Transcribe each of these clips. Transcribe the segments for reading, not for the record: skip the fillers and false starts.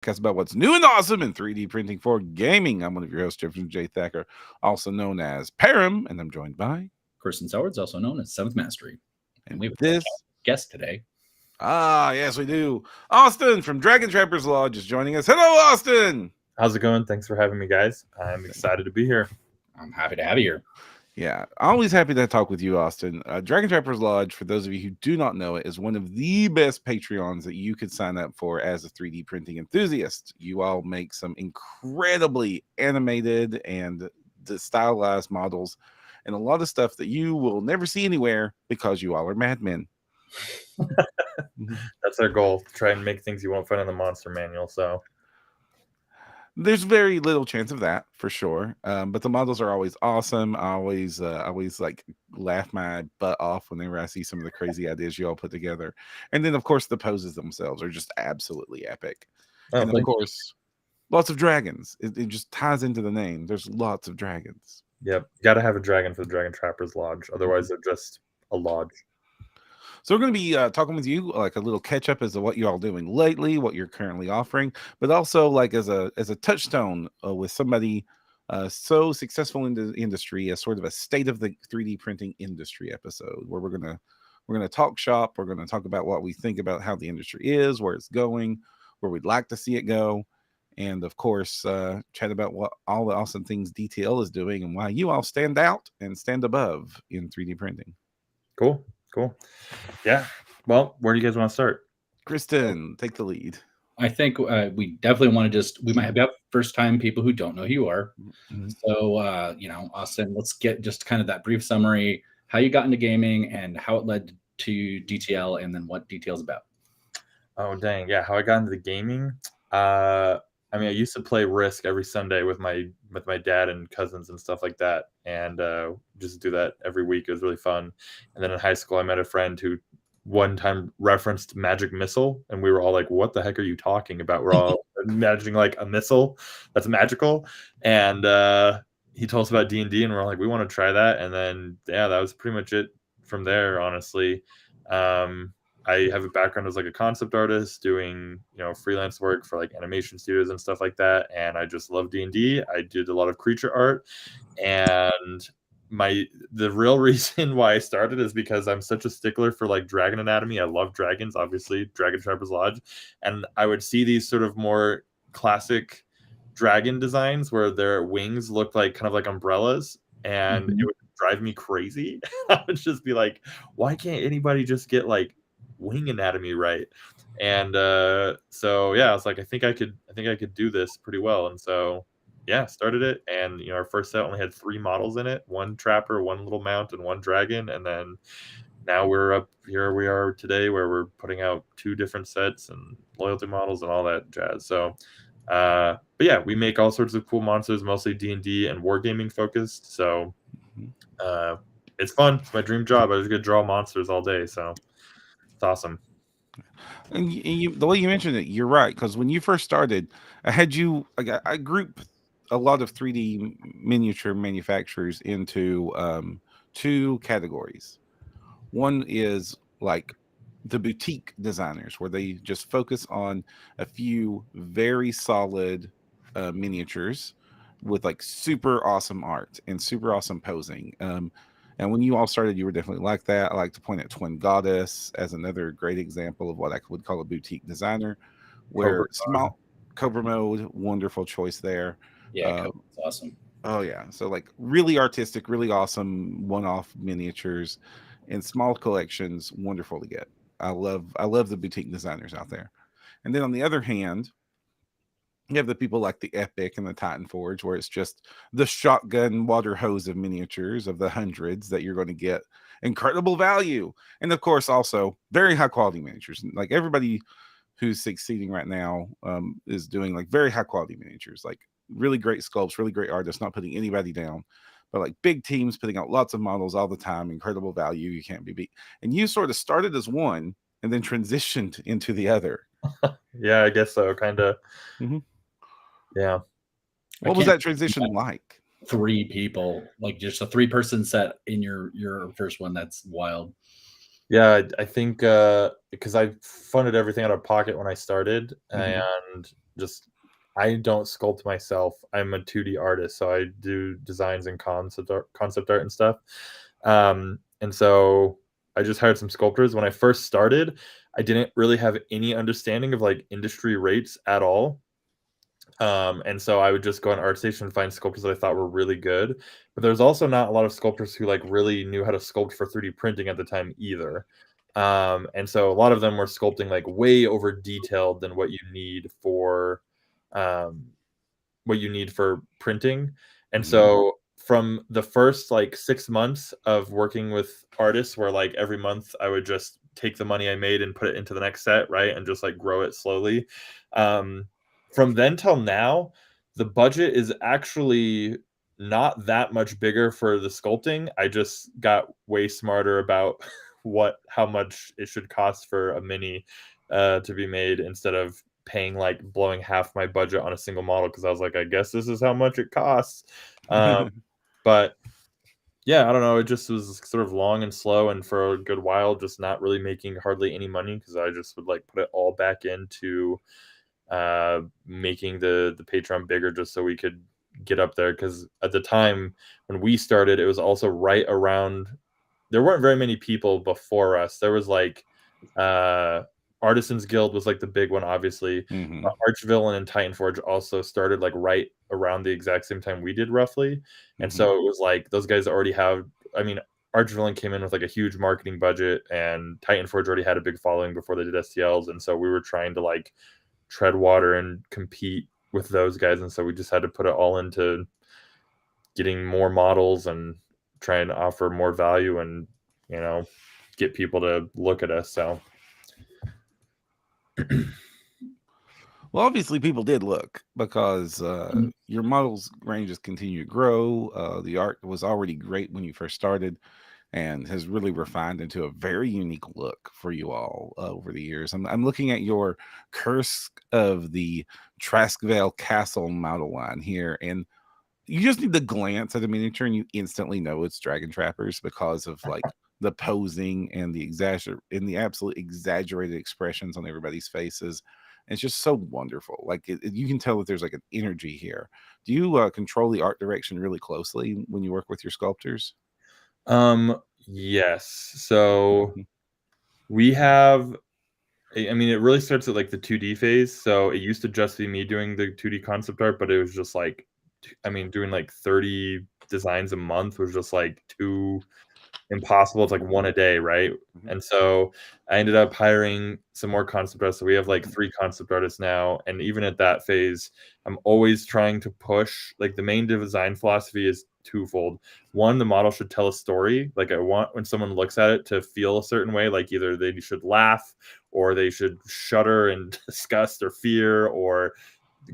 podcast about what's new and awesome in 3D printing for gaming. I'm one of your hosts, Jefferson J. Thacker, also known as Param, and I'm joined by Kirsten Sowards, also known as Seventh Mastery. And we have a this. guest today. Yes, we do. Austin from Dragon Trappers Lodge is joining us. Hello, Austin. How's it going? Thanks for having me, guys. I'm excited to be here. I'm happy to have you here. Yeah, always happy to talk with you, Austin. Dragon Trappers Lodge, for those of you who do not know it, is one of the best Patreons that you could sign up for as a 3D printing enthusiast. You all make some incredibly animated and stylized models and a lot of stuff that you will never see anywhere because you all are madmen. That's our goal, to try and make things you won't find in the monster manual. So there's very little chance of that for sure, but the models are always awesome. I always like laugh my butt off whenever I see some of the crazy ideas you all put together, and then of course the poses themselves are just absolutely epic. And of course lots of dragons. It just ties into the name. There's lots of dragons. Yep, gotta have a dragon for the Dragon Trappers Lodge, otherwise they're just a lodge. So we're going to be talking with you, like a little catch up as to what you're all doing lately, what you're currently offering, but also like as a touchstone with somebody so successful in the industry, as sort of a state of the 3D printing industry episode, where we're gonna talk shop. We're going to talk about what we think about how the industry is, where it's going, where we'd like to see it go, and of course chat about what all the awesome things DTL is doing and why you all stand out and stand above in 3D printing. Cool. Yeah. Well, where do you guys want to start? Kristen, take the lead. I think we definitely want to we might have first time people who don't know who you are. Mm-hmm. So, Austin, let's get just kind of that brief summary, how you got into gaming and how it led to DTL, and then what DTL's about. Oh, dang. Yeah. How I got into the gaming. I used to play Risk every Sunday with my dad and cousins and stuff like that, and just do that every week. It was really fun. And then in high school, I met a friend who one time referenced Magic Missile, and we were all like, "What the heck are you talking about?" We're all imagining like a missile that's magical, and he told us about D&D, and we're all like, "We want to try that." And then that was pretty much it from there, honestly. I have a background as like a concept artist doing, freelance work for like animation studios and stuff like that. And I just love D&D. I did a lot of creature art, and the real reason why I started is because I'm such a stickler for like dragon anatomy. I love dragons, obviously, Dragon Trappers Lodge. And I would see these sort of more classic dragon designs where their wings looked like kind of like umbrellas, and it would drive me crazy. I would just be like, why can't anybody just get like wing anatomy right? And so I was like, I think I could do this pretty well. And so started it, and our first set only had 3 models in it, 1 trapper, 1 little mount, and 1 dragon. And then now we're up here, we are today, where we're putting out 2 different sets and loyalty models and all that jazz. So but yeah, we make all sorts of cool monsters, mostly D&D and wargaming focused. So it's fun. It's my dream job. I just get to draw monsters all day, so it's awesome. And the way you mentioned it, you're right. Because when you first started, I grouped a lot of 3D miniature manufacturers into 2 categories. One is like the boutique designers, where they just focus on a few very solid miniatures with like super awesome art and super awesome posing. And when you all started, you were definitely like that. I like to point at Twin Goddess as another great example of what I would call a boutique designer, where small Cobra Mode, wonderful choice there. Yeah, it's awesome. Oh yeah, so like really artistic, really awesome one-off miniatures and small collections, wonderful to get. I love the boutique designers out there. And then on the other hand, you have the people like the Epic and the Titan Forge, where it's just the shotgun water hose of miniatures of the hundreds that you're going to get incredible value. And of course, also very high quality miniatures. Like everybody who's succeeding right now is doing like very high quality miniatures, like really great sculpts, really great artists, not putting anybody down, but like big teams putting out lots of models all the time, incredible value. You can't be beat. And you sort of started as one and then transitioned into the other. Yeah, I guess so, kind of. Yeah. What was that transition like? 3 people, like just a 3-person set in your first one. That's wild. Yeah, I think because I funded everything out of pocket when I started, and I don't sculpt myself. I'm a 2D artist, so I do designs and concept art and stuff. And so I just hired some sculptors. When I first started, I didn't really have any understanding of like industry rates at all. And so I would just go on ArtStation and find sculptors that I thought were really good. But there's also not a lot of sculptors who like really knew how to sculpt for 3D printing at the time either. And so a lot of them were sculpting like way over detailed than um, what you need for printing. And so from the first like 6 months of working with artists, where like every month I would just take the money I made and put it into the next set, right, and just like grow it slowly. Um, from then till now, the budget is actually not that much bigger for the sculpting. I just got way smarter about how much it should cost for a mini to be made, instead of paying like blowing half my budget on a single model, because I was like, I guess this is how much it costs. But yeah, I don't know. It just was sort of long and slow, and for a good while, just not really making hardly any money, because I just would like put it all back into making the Patreon bigger, just so we could get up there. Because at the time when we started, it was also right around, there weren't very many people before us. There was like Artisans Guild was like the big one, obviously. Archvillain and Titanforge also started like right around the exact same time we did, roughly. And so it was like those guys already have, I mean, Archvillain came in with like a huge marketing budget, and Titanforge already had a big following before they did STLs. And so we were trying to like tread water and compete with those guys. And so we just had to put it all into getting more models and trying to offer more value and, get people to look at us. So Well, obviously, people did look, because your models ranges continue to grow. The art was already great when you first started, and has really refined into a very unique look for you all over the years. I'm looking at your Curse of the Traskvale Castle model line here, and you just need to glance at the miniature and you instantly know it's Dragon Trappers, because of like the posing and the absolute exaggerated expressions on everybody's faces. It's just so wonderful. Like you can tell that there's like an energy here. Do you control the art direction really closely when you work with your sculptors? Yes. So we have, I mean, it really starts at like the 2D phase. So it used to just be me doing the 2D concept art, but it was just like, I mean, doing like 30 designs a month was just like too impossible. It's like one a day, right? And so I ended up hiring some more concept artists. So we have like 3 concept artists now. And even at that phase, I'm always trying to push, like the main design philosophy is twofold. One, the model should tell a story. Like I want, when someone looks at it, to feel a certain way, like either they should laugh, or they should shudder in disgust or fear, or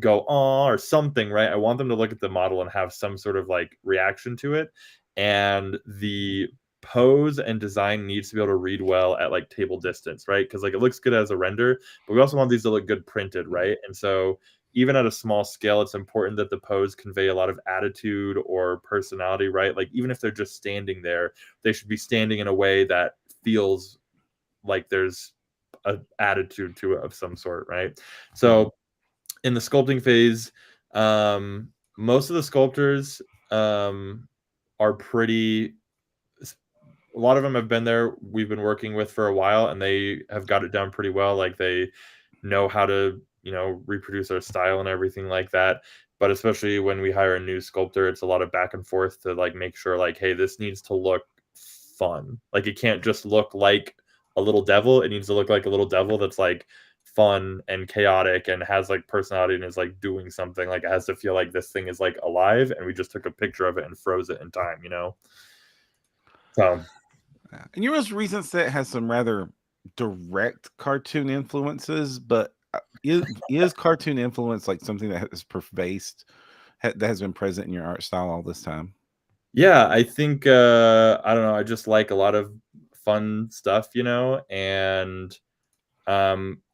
go "aw" or something, right? I want them to look at the model and have some sort of like reaction to it. And the pose and design needs to be able to read well at like table distance, right? Because like it looks good as a render, but we also want these to look good printed, right? And so even at a small scale, it's important that the pose convey a lot of attitude or personality, right? Like even if they're just standing there, they should be standing in a way that feels like there's an attitude to it of some sort, right? So in the sculpting phase, most of the sculptors are pretty, a lot of them have been there, we've been working with for a while, and they have got it done pretty well. Like they know how to, reproduce our style and everything like that. But especially when we hire a new sculptor, it's a lot of back and forth to like make sure like, hey, this needs to look fun. Like it can't just look like a little devil. It needs to look like a little devil that's like fun and chaotic and has like personality and is like doing something. Like it has to feel like this thing is like alive, and we just took a picture of it and froze it in time, So And your most recent set has some rather direct cartoon influences, but is cartoon influence like something that has pervased, that has been present in your art style all this time? yeah, I think I don't know, I just like a lot of fun stuff, and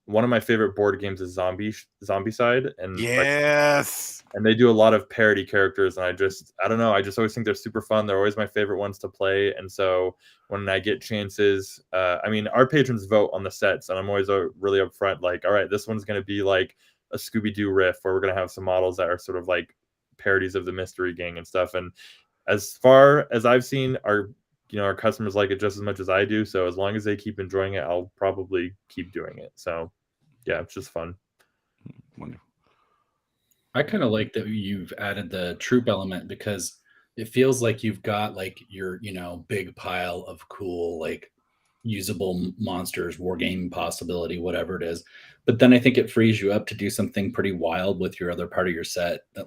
one of my favorite board games is Zombicide, and like, Yes. and they do a lot of parody characters, and I don't know, I just always think they're super fun. They're always my favorite ones to play. And so when I get chances, I mean, our patrons vote on the sets, and I'm always really upfront, like, all right, this one's going to be like a Scooby-Doo riff, or we're going to have some models that are sort of like parodies of the Mystery Gang and stuff. And as far as I've seen, our customers like it just as much as I do. So as long as they keep enjoying it, I'll probably keep doing it. So yeah, it's just fun. Wonderful. I kind of like that you've added the troop element, because it feels like you've got like your, big pile of cool, like usable monsters, war game possibility, whatever it is. But then I think it frees you up to do something pretty wild with your other part of your set that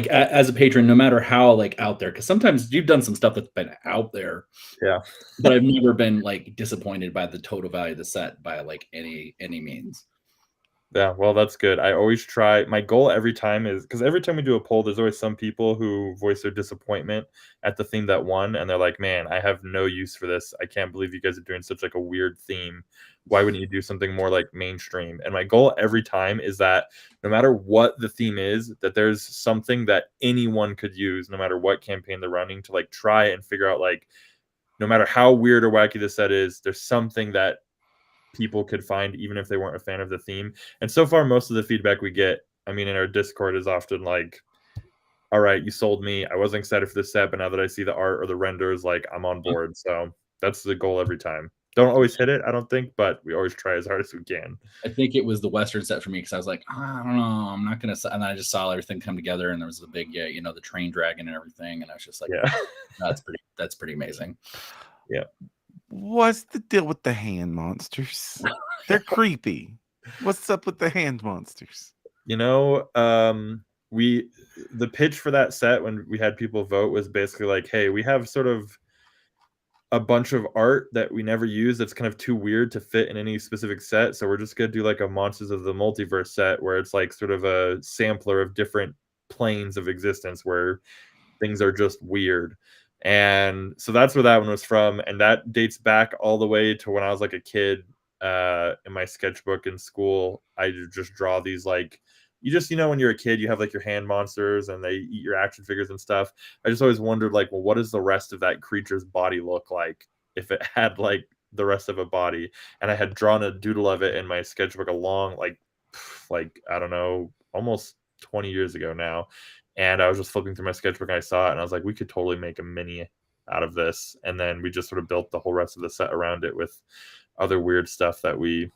as a patron, no matter how like out there, because sometimes you've done some stuff that's been out there, Yeah. but I've never been like disappointed by the total value of the set by like any means. Yeah, well, that's good. I always try. My goal every time is, because every time we do a poll, there's always some people who voice their disappointment at the theme that won, and they're like, "Man, I have no use for this. I can't believe you guys are doing such like a weird theme. Why wouldn't you do something more like mainstream?" And my goal every time is that no matter what the theme is, that there's something that anyone could use, no matter what campaign they're running, to like try and figure out, like, no matter how weird or wacky the set is, there's something that people could find even if they weren't a fan of the theme. And so far, most of the feedback we get, I mean, in our Discord, is often like, all right, you sold me. I wasn't excited for this set, but now that I see the art or the renders, like, I'm on board. So that's the goal every time. Don't always hit it, I don't think, but we always try as hard as we can. I think it was the Western set for me, because I was like, I don't know, I'm not gonna. And I just saw everything come together, and there was the big, the train dragon and everything, and I was just like, Yeah. that's pretty amazing. Yeah. What's the deal with the hand monsters? They're creepy. What's up with the hand monsters? The pitch for that set when we had people vote was basically like, hey, we have sort of a bunch of art that we never use that's kind of too weird to fit in any specific set, so we're just gonna do like a Monsters of the Multiverse set where it's like sort of a sampler of different planes of existence where things are just weird. And so that's where that one was from, and that dates back all the way to when I was like a kid. In my sketchbook in school, I just draw these, like, you just, when you're a kid, you have like your hand monsters and they eat your action figures and stuff. I just always wondered, like, well, what does the rest of that creature's body look like if it had like the rest of a body? And I had drawn a doodle of it in my sketchbook a long, like I don't know, almost 20 years ago now. And I was just flipping through my sketchbook and I saw it, and I was like, we could totally make a mini out of this. And then we just sort of built the whole rest of the set around it with other weird stuff that we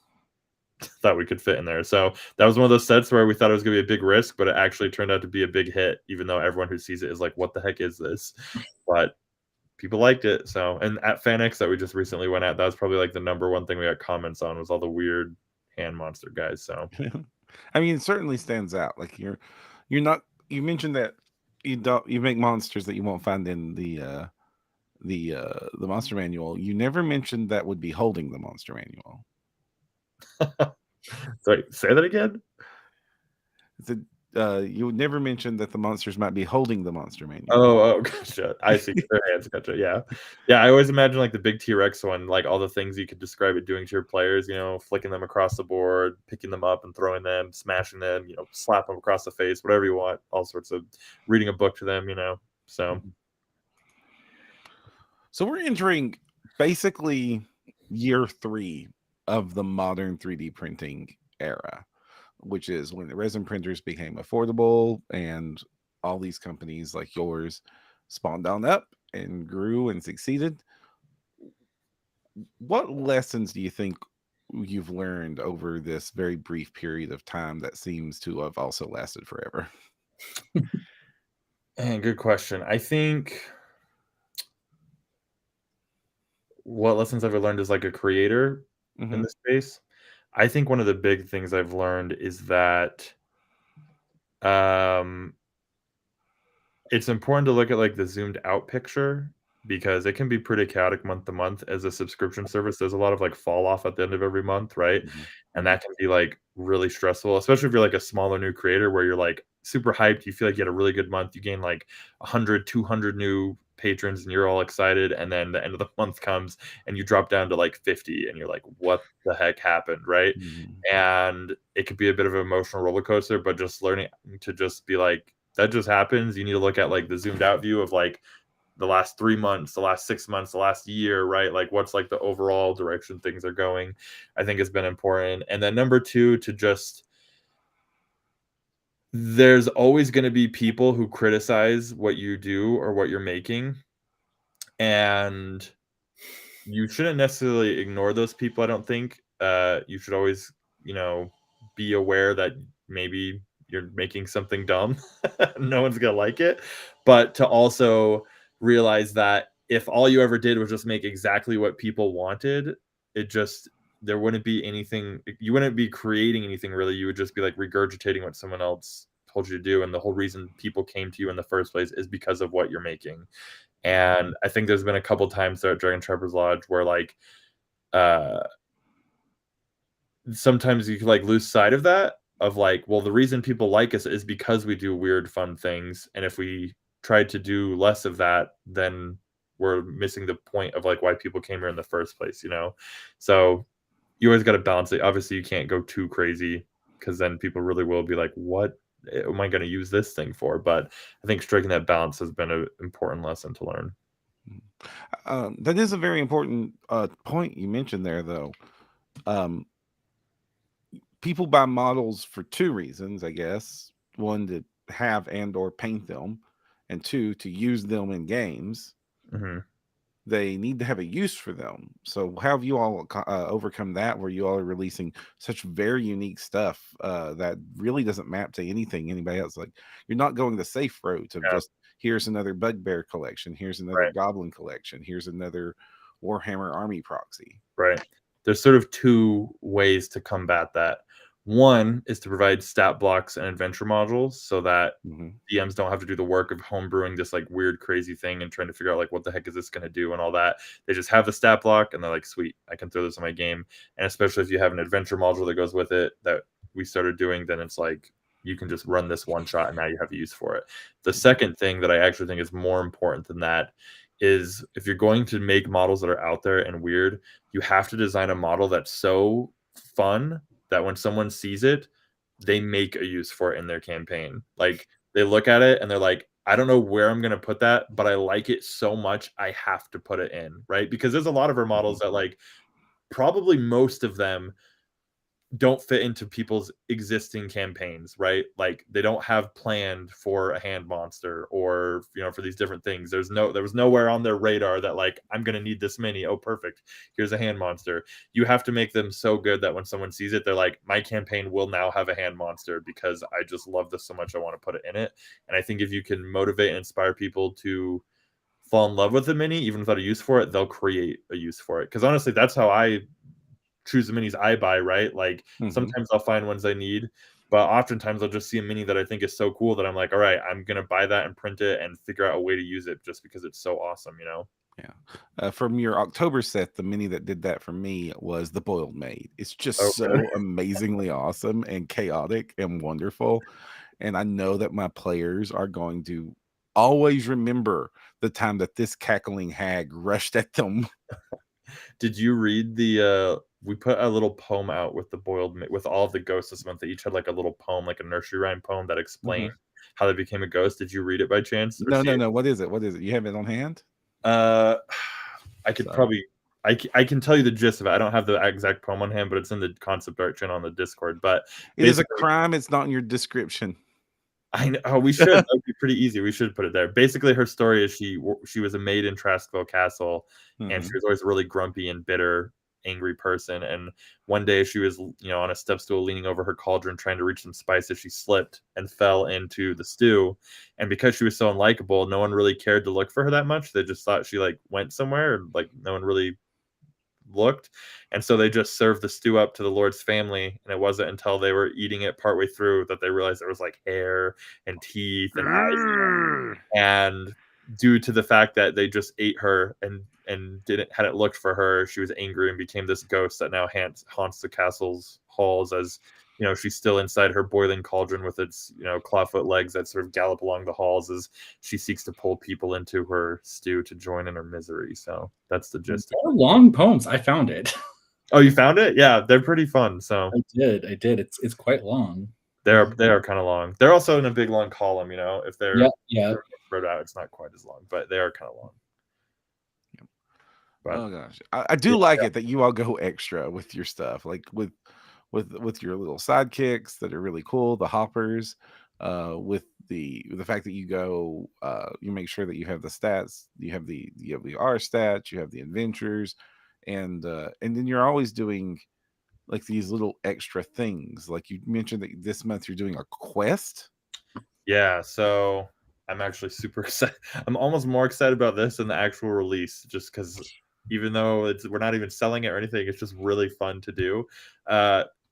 could fit in there. So that was one of those sets where we thought it was going to be a big risk, but it actually turned out to be a big hit, even though everyone who sees it is like, what the heck is this? But people liked it. So, and at FanX that we just recently went at, that was probably like the number one thing we got comments on, was all the weird hand monster guys. So I mean, it certainly stands out. Like, you're not, you mentioned that you make monsters that you won't find in the monster manual. You never mentioned that would be holding the monster manual. Sorry, say that again. You would never mention that the monsters might be holding the monster manual. Oh, gotcha. I see. Their hands, gotcha. Yeah. I always imagine like the big T-Rex one, like all the things you could describe it doing to your players. Flicking them across the board, picking them up and throwing them, smashing them. Slap them across the face, whatever you want. All sorts of reading a book to them. So. So we're entering basically year 3 of the modern 3D printing era, which is when the resin printers became affordable and all these companies like yours spawned on up and grew and succeeded. What lessons do you think you've learned over this very brief period of time that seems to have also lasted forever? Good question. I think what lessons I've learned as like a creator in this space, I think one of the big things I've learned is that it's important to look at like the zoomed out picture, because it can be pretty chaotic month to month as a subscription service. There's a lot of like fall off at the end of every month, right? And that can be like really stressful, especially if you're like a smaller new creator where you're like super hyped. You feel like you had a really good month. You gain like 100, 200 new patrons and you're all excited. And then the end of the month comes and you drop down to like 50 and you're like, what the heck happened, right? And it could be a bit of an emotional roller coaster, but just learning to just be like, that just happens. You need to look at like the zoomed out view of like the last 3 months, the last 6 months, the last year, right? Like what's like the overall direction things are going, I think has been important. And then number 2, to just, there's always going to be people who criticize what you do or what you're making, and you shouldn't necessarily ignore those people. I don't think you should always, be aware that maybe you're making something dumb. No one's gonna like it, but to also realize that if all you ever did was just make exactly what people wanted, it just, there wouldn't be anything, you wouldn't be creating anything really. You would just be like regurgitating what someone else told you to do, and the whole reason people came to you in the first place is because of what you're making. And I think there's been a couple times there at Dragon Trevor's Lodge where like sometimes you can like lose sight of that, of like, well, the reason people like us is because we do weird fun things, and if we tried to do less of that, then we're missing the point of like why people came here in the first place, so you always got to balance it. Obviously you can't go too crazy, because then people really will be like, what am I going to use this thing for? But I think striking that balance has been an important lesson to learn. That is a very important point you mentioned there, though. People buy models for 2 reasons, I guess. 1, to have and or paint them, and 2, to use them in games. Mm-hmm. They need to have a use for them. So how have you all overcome that, where you all are releasing such very unique stuff that really doesn't map to anything anybody else? Like, you're not going the safe route of just, here's another Bugbear collection, here's another Goblin collection, here's another Warhammer Army proxy. Right. There's sort of 2 ways to combat that. One is to provide stat blocks and adventure modules so that DMs don't have to do the work of homebrewing this like weird, crazy thing and trying to figure out like what the heck is this going to do and all that. They just have the stat block and they're like, sweet, I can throw this in my game. And especially if you have an adventure module that goes with it that we started doing, then it's like you can just run this one shot and now you have a use for it. The second thing that I actually think is more important than that is, if you're going to make models that are out there and weird, you have to design a model that's so fun that when someone sees it, they make a use for it in their campaign. Like, they look at it and they're like, I don't know where I'm going to put that, but I like it so much, I have to put it in, right? Because there's a lot of our models that like, probably most of them don't fit into people's existing campaigns, right? Like, they don't have planned for a hand monster or, for these different things. There was nowhere on their radar that like, I'm going to need this many. Oh, perfect. Here's a hand monster. You have to make them so good that when someone sees it, they're like, my campaign will now have a hand monster because I just love this so much. I want to put it in it. And I think if you can motivate and inspire people to fall in love with the mini, even without a use for it, they'll create a use for it. Because honestly, that's how I choose the minis I buy, right? Like, sometimes I'll find ones I need, but oftentimes I'll just see a mini that I think is so cool that I'm like, all right, I'm going to buy that and print it and figure out a way to use it just because it's so awesome, Yeah. From your October set, the mini that did that for me was the Boiled Maid. It's just so amazingly awesome and chaotic and wonderful. And I know that my players are going to always remember the time that this cackling hag rushed at them. Did you read we put a little poem out with the with all of the ghosts this month. They each had like a little poem, like a nursery rhyme poem that explained how they became a ghost. Did you read it by chance? No. What is it? You have it on hand? I could probably, I can tell you the gist of it. I don't have the exact poem on hand, but it's in the concept art channel on the Discord. But it is a crime. It's not in your description. I know. Oh, we should. That would be pretty easy. We should put it there. Basically, her story is she was a maid in Traskville Castle, and she was always a really grumpy and bitter, angry person. And one day she was, on a step stool leaning over her cauldron trying to reach some spices. She slipped and fell into the stew. And because she was so unlikable, no one really cared to look for her that much. They just thought she like went somewhere, and like no one really looked. And so they just served the stew up to the Lord's family, and it wasn't until they were eating it partway through that they realized there was like hair and teeth and eyes. And due to the fact that they just ate her and hadn't looked for her, she was angry and became this ghost that now haunts the castle's halls as she's still inside her boiling cauldron with its clawfoot legs that sort of gallop along the halls as she seeks to pull people into her stew to join in her misery. So that's the gist. They're long poems. I found it. Oh, you found it? Yeah, they're pretty fun. So I did. It's quite long. They are kind of long. They're also in a big long column. If they're yeah. spread out. It's not quite as long, but they are kind of long. But oh gosh, I do like it that you all go extra with your stuff, like with your little sidekicks that are really cool, the hoppers, with the fact that you go, you make sure that you have the stats, you have the R stats, you have the adventures, and then you're always doing like these little extra things. Like you mentioned that this month you're doing a quest. yeah, so I'm actually super excited. I'm almost more excited about this than the actual release, just because even though we're not even selling it or anything, it's just really fun to do.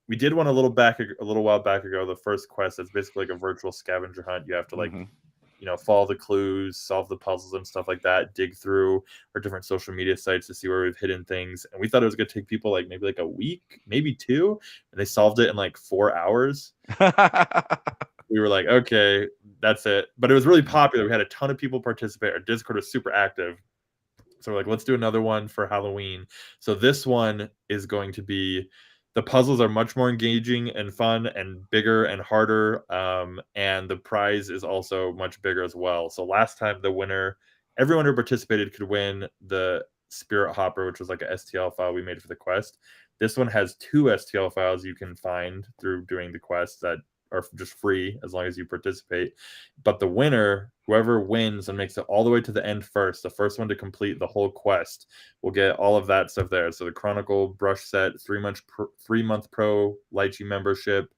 We did one a little while back ago. The first quest is basically like a virtual scavenger hunt. You have to like, follow the clues, solve the puzzles and stuff like that, dig through our different social media sites to see where we've hidden things. And we thought it was going to take people like maybe like a week, maybe 2, and they solved it in like 4 hours. We were like, okay, that's it. But it was really popular. We had a ton of people participate. Our Discord was super active. So we're like, let's do another one for Halloween. So this one is going to be, the puzzles are much more engaging and fun and bigger and harder. And the prize is also much bigger as well. So last time everyone who participated could win the Spirit Hopper, which was like a STL file we made for the quest. This one has 2 STL files you can find through doing the quest that are just free as long as you participate. But the winner, whoever wins and makes it all the way to the end first, the first one to complete the whole quest, will get all of that stuff there. So the Chronicle brush set, 3-month pro lychee membership,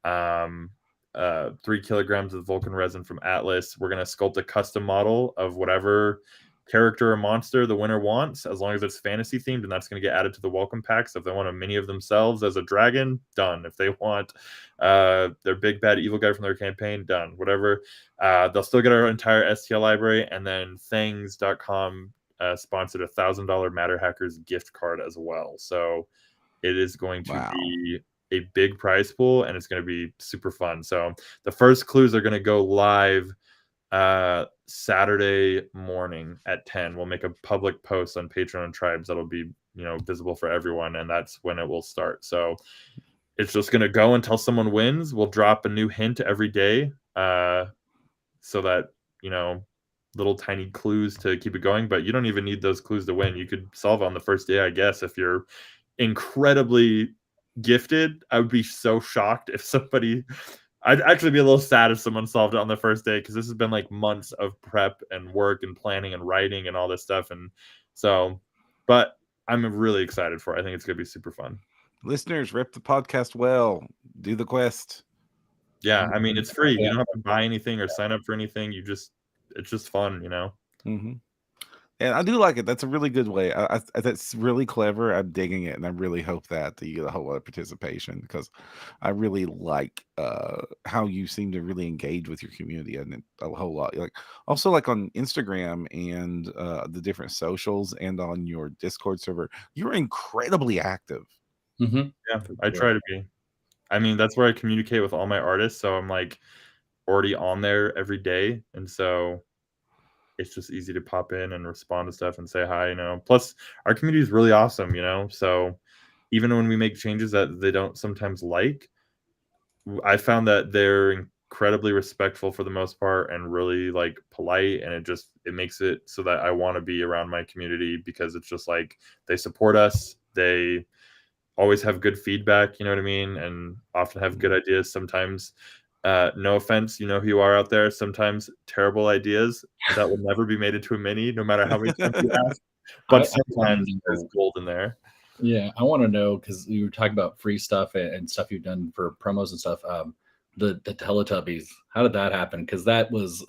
3 kilograms of Vulcan resin from Atlas. We're going to sculpt a custom model of whatever character or monster the winner wants, as long as it's fantasy themed, and that's going to get added to the welcome pack. So if they want a mini of themselves as a dragon, done. If they want their big bad evil guy from their campaign, done. Whatever, they'll still get our entire STL library. And then things.com sponsored a $1,000 Matter Hackers gift card as well. So it is going to be a big prize pool, and it's going to be super fun. So the first clues are going to go live Saturday morning at 10. We'll make a public post on Patreon and Tribes that'll be visible for everyone, and that's when it will start. So it's just going to go until someone wins. We'll drop a new hint every day, so that little tiny clues to keep it going. But you don't even need those clues to win. You could solve on the first day, I guess, if you're incredibly gifted. I would be so shocked if somebody I'd actually be a little sad if someone solved it on the first day, because this has been like months of prep and work and planning and writing and all this stuff. And so, but I'm really excited for it. I think it's going to be super fun. Listeners, rep the podcast well. Do the quest. Yeah, I mean, it's free. You don't have to buy anything or sign up for anything. It's just fun, Mm-hmm. And I do like it. That's a really good way. That's really clever. I'm digging it, and I really hope that you get a whole lot of participation, because I really like how you seem to really engage with your community and a whole lot. Like also like on Instagram and the different socials and on your Discord server, you're incredibly active. Mm-hmm. Yeah, I try to be. I mean, that's where I communicate with all my artists. So I'm like already on there every day, and so it's just easy to pop in and respond to stuff and say hi, Plus, our community is really awesome, So even when we make changes that they don't sometimes like, I found that they're incredibly respectful for the most part and really like polite, and it makes it so that I want to be around my community, because it's just like they support us. They always have good feedback, you know what I mean? And often have good ideas. Sometimes no offense, you know who you are out there. Sometimes terrible ideas that will never be made into a mini, no matter how many times you ask. But sometimes there's gold in there. Yeah, I want to know, because you were talking about free stuff and stuff you've done for promos and stuff. The Teletubbies, how did that happen? Because that was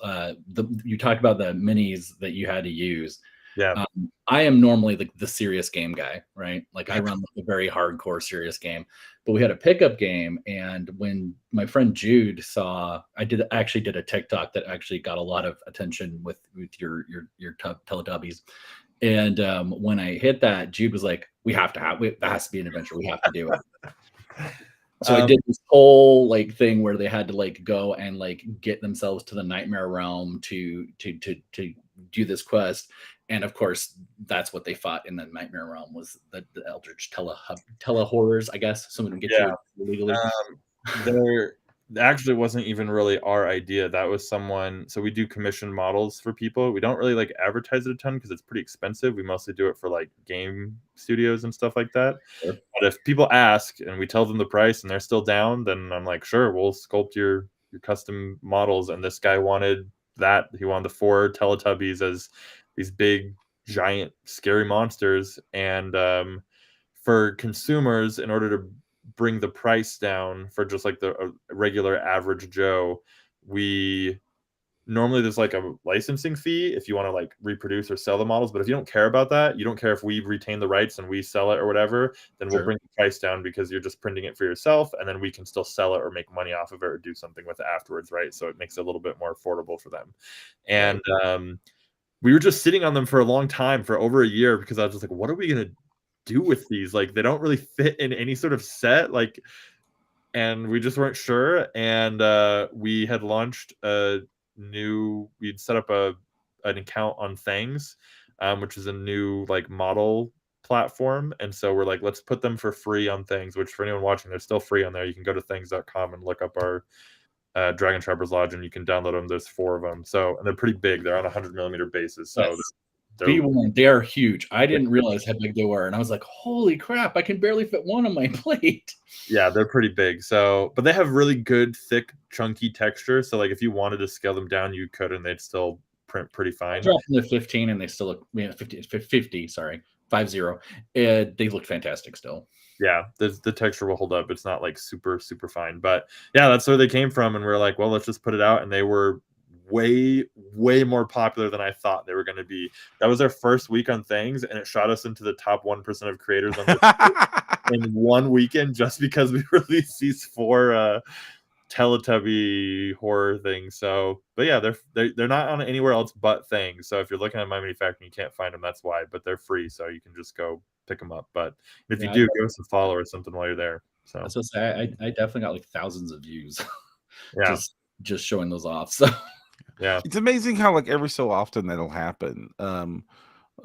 you talked about the minis that you had to use. Yeah. I am normally the serious game guy, right? Like I run a very hardcore serious game, but we had a pickup game, and when my friend Jude saw, I actually did a TikTok that actually got a lot of attention with your Teletubbies. And when I hit that, Jude was like, that has to be an adventure. We have to do it. So I did this whole thing where they had to go and get themselves to the nightmare realm to do this quest. And of course, that's what they fought in the nightmare realm, was the eldritch tele horrors, I guess. Someone would get you legally. actually wasn't even really our idea. That was someone. So we do commission models for people. We don't really like advertise it a ton because it's pretty expensive. We mostly do it for like game studios and stuff like that. Sure. But if people ask and we tell them the price and they're still down, then I'm like, sure, we'll sculpt your custom models. And this guy wanted that. He wanted the 4 Teletubbies as these big, giant, scary monsters. And for consumers, in order to bring the price down for just like the regular average Joe, we normally there's like a licensing fee if you want to like reproduce or sell the models. But if you don't care about that, you don't care if we retain the rights and we sell it or whatever, then we'll Sure. bring the price down because you're just printing it for yourself, and then we can still sell it or make money off of it or do something with it afterwards, right? So it makes it a little bit more affordable for them. And we were just sitting on them for a long time, for over a year, because I was just like, what are we gonna do with these? Like, they don't really fit in any sort of set, like, and we just weren't sure. And we had launched we'd set up an account on Things, which is a new like model platform. And so we're like, let's put them for free on Things, which for anyone watching, they're still free on there. You can go to things.com and look up our Dragon Trappers Lodge, and you can download them. There's 4 of them. So, and they're pretty big. They're on a 100mm basis. So Yes. they're They are huge. I didn't realize how big they were, and I was like, "Holy crap! I can barely fit one on my plate." Yeah, they're pretty big. So, but they have really good, thick, chunky texture. So, like, if you wanted to scale them down, you could, and they'd still print pretty fine. Dropped them to 15, and they still look 50. Sorry, 50. They look fantastic still. Yeah, the texture will hold up. It's not like super fine, but yeah, that's where they came from. And we are like, well, let's just put it out. And they were way more popular than I thought they were going to be. That was our first week on Things, and it shot us into the top 1% of creators on in one weekend, just because we released these 4 Teletubby horror things. So, but yeah, they're not on anywhere else but Things. So if you're looking at My Manufacturing, you can't find them. That's why. But they're free, so you can just go pick them up. But if you do, give us a follow or something while you're there. So I was gonna say, I definitely got like thousands of views. yeah, just showing those off. So yeah, It's amazing how like every so often that'll happen.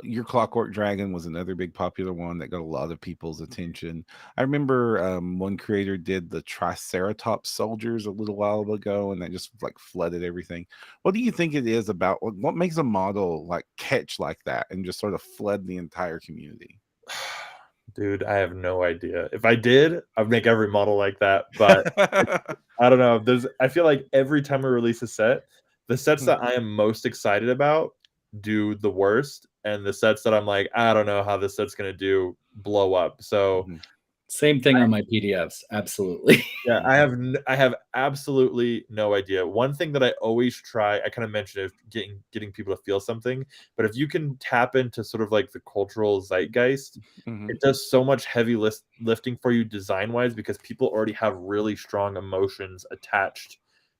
Your Clockwork Dragon was another big popular one that got a lot of people's attention. I remember one creator did the Triceratops soldiers a little while ago, and that just like flooded everything. What do you think it is about what makes a model like catch like that and just sort of flood the entire community? dude, I have no idea. If I did, I'd make every model like that. But I don't know. I feel like every time we release a set, the sets that I am most excited about do the worst, and the sets that I'm like, I don't know how this set's gonna do, blow up. So same thing on my PDFs. Absolutely. yeah, I have absolutely no idea. One thing that I always try, I kind of mentioned, is getting people to feel something. But if you can tap into sort of like the cultural zeitgeist, it does so much heavy lifting for you design wise, because people already have really strong emotions attached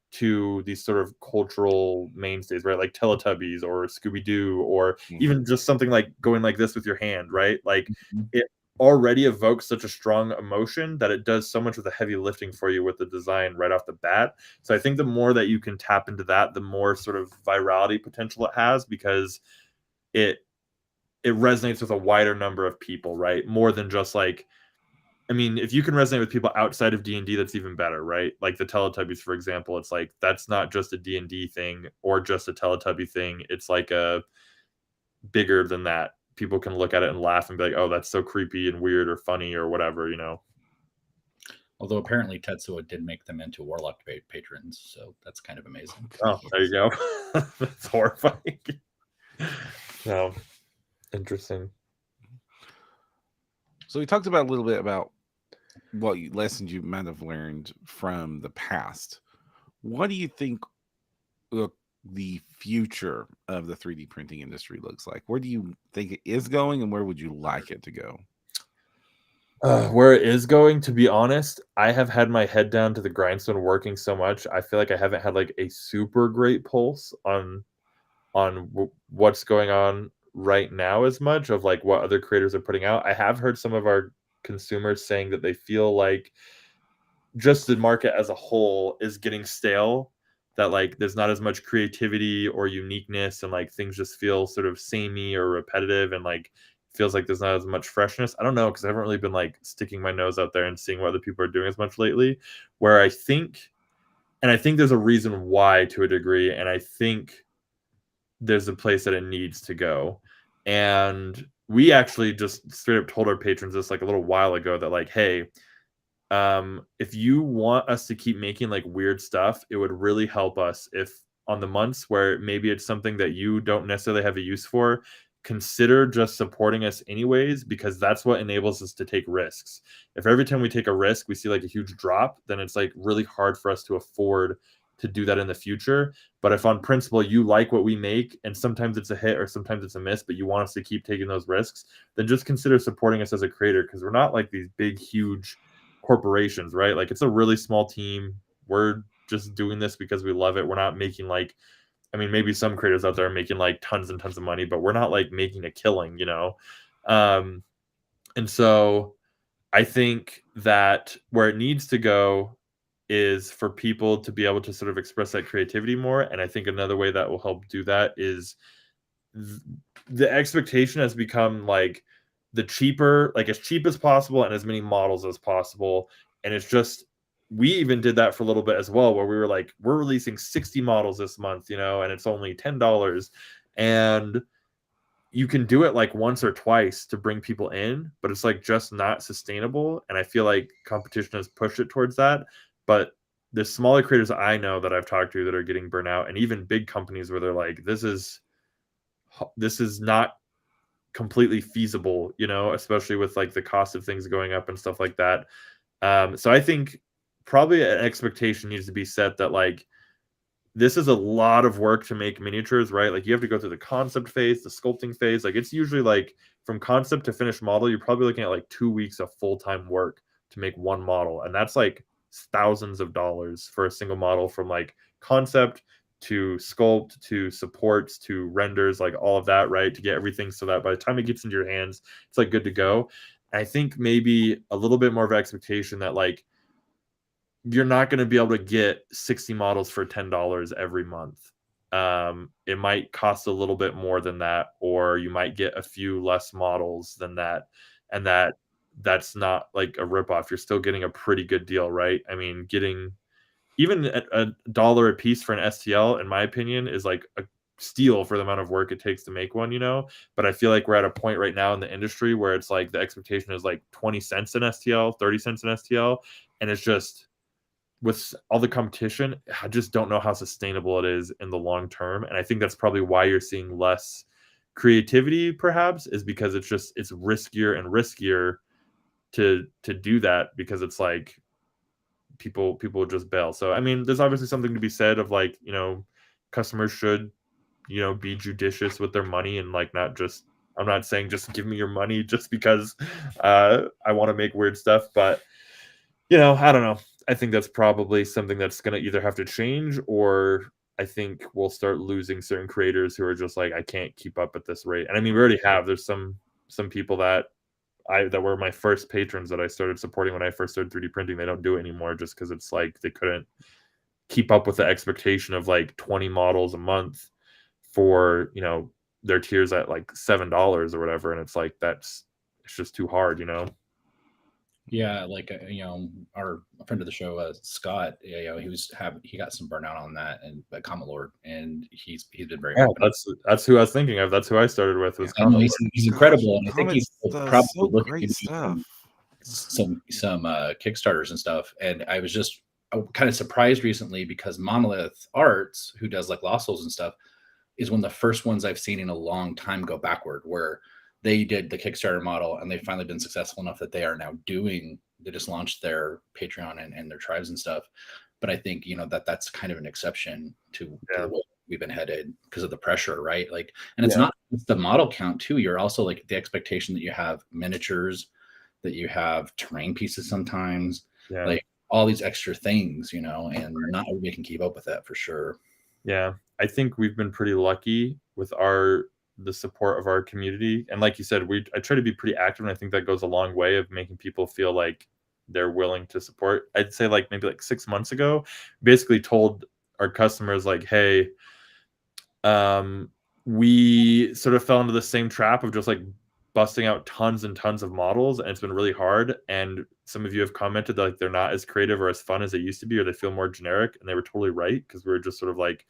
to these sort of cultural mainstays, right? Like Teletubbies or Scooby-Doo, or even just something like going like this with your hand, right? Like it already evokes such a strong emotion that it does so much of the heavy lifting for you with the design right off the bat. So I think the more that you can tap into that, the more sort of virality potential it has, because it resonates with a wider number of people, right? More than just like, I mean, if you can resonate with people outside of D&D, that's even better, right? Like the Teletubbies, for example, it's like that's not just a D&D thing or just a Teletubby thing. It's like a bigger than that. People can look at it and laugh and be like, "Oh, that's so creepy and weird or funny or whatever," you know. Although apparently Tetsuo did make them into Warlock patrons, so that's kind of amazing. Oh, there you go. That's horrifying. No, interesting. So we talked about a little bit about what lessons you might have learned from the past. What do you think the future of the 3D printing industry looks like? Where do you think it is going, and where would you like it to go? Where it is going, to be honest, I have had my head down to the grindstone working so much. I feel like I haven't had like a super great pulse on what's going on right now as much of like what other creators are putting out. I have heard some of our consumers saying that they feel like just the market as a whole is getting stale, that like there's not as much creativity or uniqueness, and like things just feel sort of samey or repetitive, and like feels like there's not as much freshness. I don't know, because I haven't really been like sticking my nose out there and seeing what other people are doing as much lately. Where I think And I think there's a reason why to a degree, and I think there's a place that it needs to go. And we actually just straight up told our patrons this like a little while ago that like, hey, if you want us to keep making like weird stuff, it would really help us if on the months where maybe it's something that you don't necessarily have a use for, consider just supporting us anyways, because that's what enables us to take risks. If every time we take a risk we see like a huge drop, then it's like really hard for us to afford to do that in the future. But if on principle you like what we make and sometimes it's a hit or sometimes it's a miss, but you want us to keep taking those risks, then just consider supporting us as a creator, because we're not like these big huge corporations, right? Like it's a really small team. We're just doing this because we love it. We're not making like, I mean, maybe some creators out there are making like tons and tons of money, but we're not like making a killing, you know? And so I think that where it needs to go is for people to be able to sort of express that creativity more. And I think another way that will help do that is the expectation has become like the cheaper, like as cheap as possible and as many models as possible. And it's just, we even did that for a little bit as well, where we were like, we're releasing 60 models this month, you know, and it's only $10. And you can do it like once or twice to bring people in, but it's like just not sustainable. And I feel like competition has pushed it towards that. But the smaller creators I know that I've talked to that are getting burnt out, and even big companies where they're like, this is not completely feasible, you know, especially with like the cost of things going up and stuff like that. So I think probably an expectation needs to be set that like, this is a lot of work to make miniatures, right? Like you have to go through the concept phase, the sculpting phase. Like it's usually like from concept to finished model, you're probably looking at like 2 weeks of full-time work to make one model. And that's like thousands of dollars for a single model, from like concept to sculpt to supports to renders, like all of that, right? To get everything so that by the time it gets into your hands, it's like good to go. And I think maybe a little bit more of expectation that like, you're not going to be able to get 60 models for $10 every month. It might cost a little bit more than that, or you might get a few less models than that. And that's not like a ripoff. You're still getting a pretty good deal, right? I mean, getting even a dollar a piece for an STL, in my opinion, is like a steal for the amount of work it takes to make one, you know? But I feel like we're at a point right now in the industry where it's like the expectation is like 20 cents an STL, 30 cents an STL. And it's just, with all the competition, I just don't know how sustainable it is in the long term. And I think that's probably why you're seeing less creativity, perhaps, is because it's riskier and riskier to do that, because it's like people just bail. So I mean, there's obviously something to be said of like, you know, customers should, you know, be judicious with their money and like not just, I'm not saying just give me your money just because I want to make weird stuff, but you know, I don't know. I think that's probably something that's going to either have to change, or I think we'll start losing certain creators who are just like, I can't keep up at this rate. And I mean, we already have. There's some people that were my first patrons that I started supporting when I first started 3D printing. They don't do it anymore just because it's like they couldn't keep up with the expectation of like 20 models a month for, you know, their tiers at like $7 or whatever. And it's like, it's just too hard, you know? Yeah, like you know, our friend of the show, Scott, you know, he got some burnout on that, and Common Lord, and he's been very open. That's who I was thinking of. That's who I started with. Was I know he's incredible, and I think he's probably so looking great to stuff. some Kickstarters and stuff. And I was just kind of surprised recently because Monolith Arts, who does like Lost Souls and stuff, is one of the first ones I've seen in a long time go backward, where they did the Kickstarter model and they've finally been successful enough that they are now they just launched their Patreon and their tribes and stuff. But I think, you know, that's kind of an exception to the way we've been headed because of the pressure, right? Like, and it's not the model count too. You're also like the expectation that you have miniatures, that you have terrain pieces sometimes, like all these extra things, you know, and not everybody can keep up with that for sure. Yeah, I think we've been pretty lucky with the support of our community. And like you said, I try to be pretty active, and I think that goes a long way of making people feel like they're willing to support. I'd say like maybe like 6 months ago, basically told our customers like, hey, we sort of fell into the same trap of just like busting out tons and tons of models, and it's been really hard. And some of you have commented that like they're not as creative or as fun as they used to be, or they feel more generic, and they were totally right, because we were just sort of like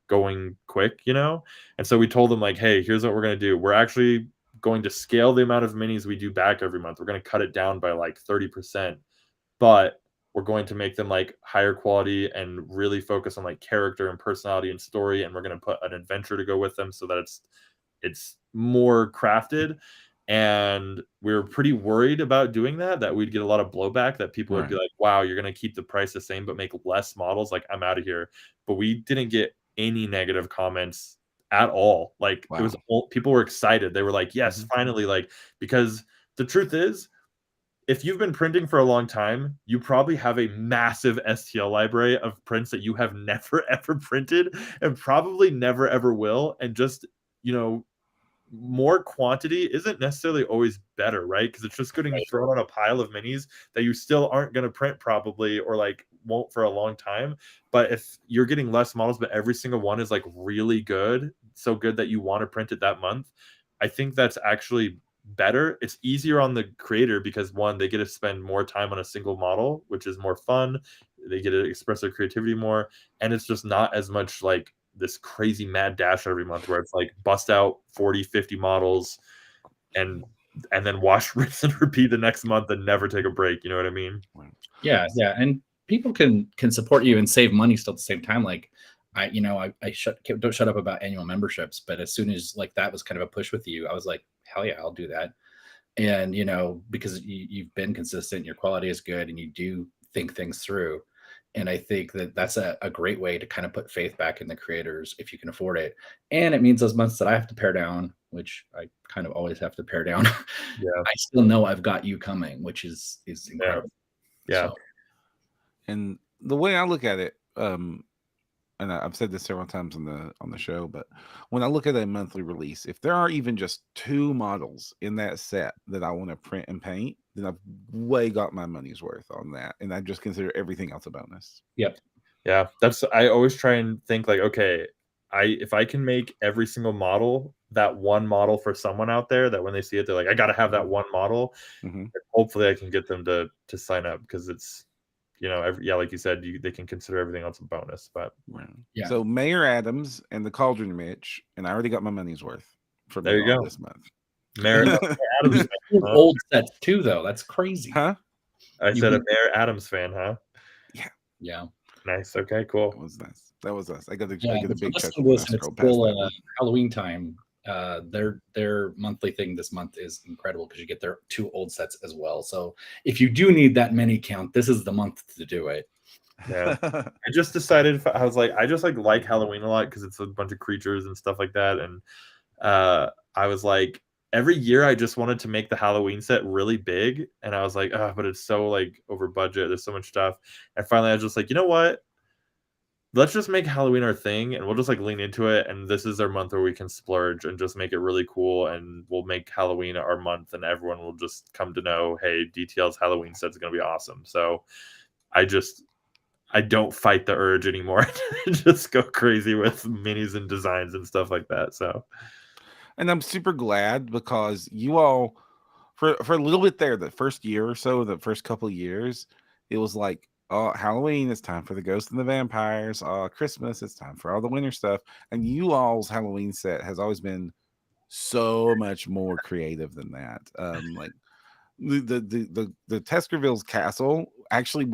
going quick, you know? And so we told them like, hey, here's what we're going to do. We're actually going to scale the amount of minis we do back every month. We're going to cut it down by like 30%, but we're going to make them like higher quality and really focus on like character and personality and story. And we're going to put an adventure to go with them so that it's more crafted. And we were pretty worried about doing that we'd get a lot of blowback, that people would be like, wow, you're going to keep the price the same but make less models, like I'm out of here. But we didn't get any negative comments at all. Like it was all, people were excited. They were like, yes, finally, like, because the truth is, if you've been printing for a long time, you probably have a massive STL library of prints that you have never ever printed and probably never ever will. And just, you know, more quantity isn't necessarily always better, right? Because it's just getting thrown on a pile of minis that you still aren't going to print probably, or like won't for a long time. But if you're getting less models, but every single one is like really good, so good that you want to print it that month, I think that's actually better. It's easier on the creator because, one, they get to spend more time on a single model, which is more fun. They get to express their creativity more, and it's just not as much like this crazy mad dash every month where it's like bust out 40-50 models and then wash, rinse, and repeat the next month and never take a break. You know what I mean? Yeah, and people can support you and save money still at the same time. Like I don't shut up about annual memberships, but as soon as like that was kind of a push with you, I was like, hell yeah, I'll do that. And because you've been consistent, your quality is good, and you do think things through. And I think that that's a great way to kind of put faith back in the creators if you can afford it. And it means those months that I have to pare down, which I kind of always have to pare down. Yeah. I still know I've got you coming, which is incredible. Yeah. So. And the way I look at it, and I've said this several times on the show, but when I look at a monthly release, if there are even just 2 models in that set that I want to print and paint, then I've way got my money's worth on that, and I just consider everything else a bonus. Yep. Yeah, I always try and think like, okay, if I can make every single model that one model for someone out there, that when they see it, they're like, I got to have that one model. Hopefully, I can get them to sign up, because it's, like you said, they can consider everything else a bonus. But yeah. So Mayor Adams and the Cauldron Mitch, and I already got my money's worth for there you go this month. Mayor Adams old sets too, though. That's crazy. Huh? I said a Mayor Adams fan, huh? Yeah. Nice. Okay, cool. That was us. I got a big check. It's still Halloween time. Their monthly thing this month is incredible because you get their 2 old sets as well. So if you do need that many count, this is the month to do it. Yeah. I just decided, I was like, I just like Halloween a lot because it's a bunch of creatures and stuff like that. And I was like, every year I just wanted to make the Halloween set really big. And I was like, but it's so like over budget. There's so much stuff. And finally I was just like, you know what? Let's just make Halloween our thing, and we'll just like lean into it. And this is our month where we can splurge and just make it really cool. And we'll make Halloween our month, and everyone will just come to know, hey, DTL's Halloween set's going to be awesome. So I don't fight the urge anymore to just go crazy with minis and designs and stuff like that. So, and I'm super glad, because you all, for a little bit there, the first year or so, the first couple of years, it was like, oh, Halloween, it's time for the ghosts and the vampires. Oh, Christmas, it's time for all the winter stuff. And you all's Halloween set has always been so much more creative than that. Like the Teskerville's castle actually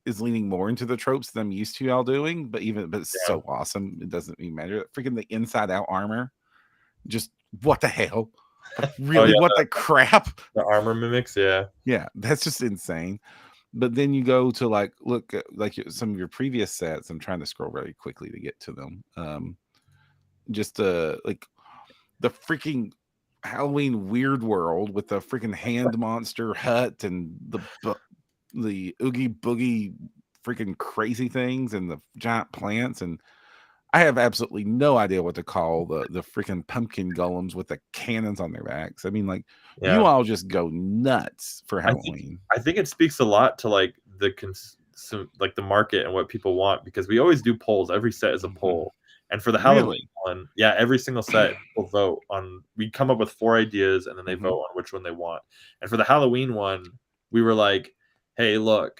is leaning more into the tropes than I'm used to y'all doing, but it's so awesome. It doesn't even matter. Freaking the inside out armor. Just what the hell? Really, what the crap? The armor mimics, yeah, that's just insane. But then you go to look at some of your previous sets. I'm trying to scroll very quickly to get to them. Just like the freaking Halloween Weird World with the freaking hand monster hut and the oogie boogie freaking crazy things and the giant plants, and I have absolutely no idea what to call the freaking pumpkin golems with the cannons on their backs. I mean, you all just go nuts for Halloween. I think it speaks a lot to like the market and what people want, because we always do polls. Every set is a poll, and for the Halloween one. Yeah, every single set will vote on. We come up with 4 ideas, and then they vote on which one they want. And for the Halloween one, we were like, "Hey, look,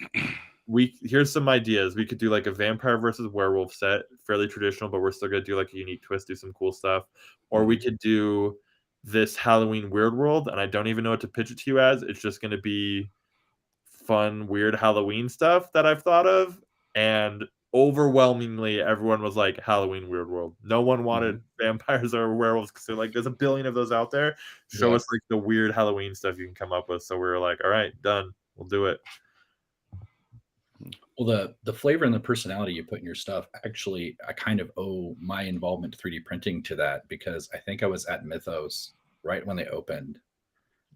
here's some ideas. We could do like a vampire versus werewolf set, fairly traditional, but we're still gonna do like a unique twist, do some cool stuff. Or we could do this Halloween Weird World, and I don't even know what to pitch it to you as. It's just gonna be fun, weird Halloween stuff that I've thought of." And overwhelmingly, everyone was like Halloween Weird World. No one wanted vampires or werewolves because they're like, there's a billion of those out there. Show us like the weird Halloween stuff you can come up with. So we were like, all right, done. We'll do it. Well, the flavor and the personality you put in your stuff, actually, I kind of owe my involvement to 3D printing to that, because I think I was at Mythos right when they opened,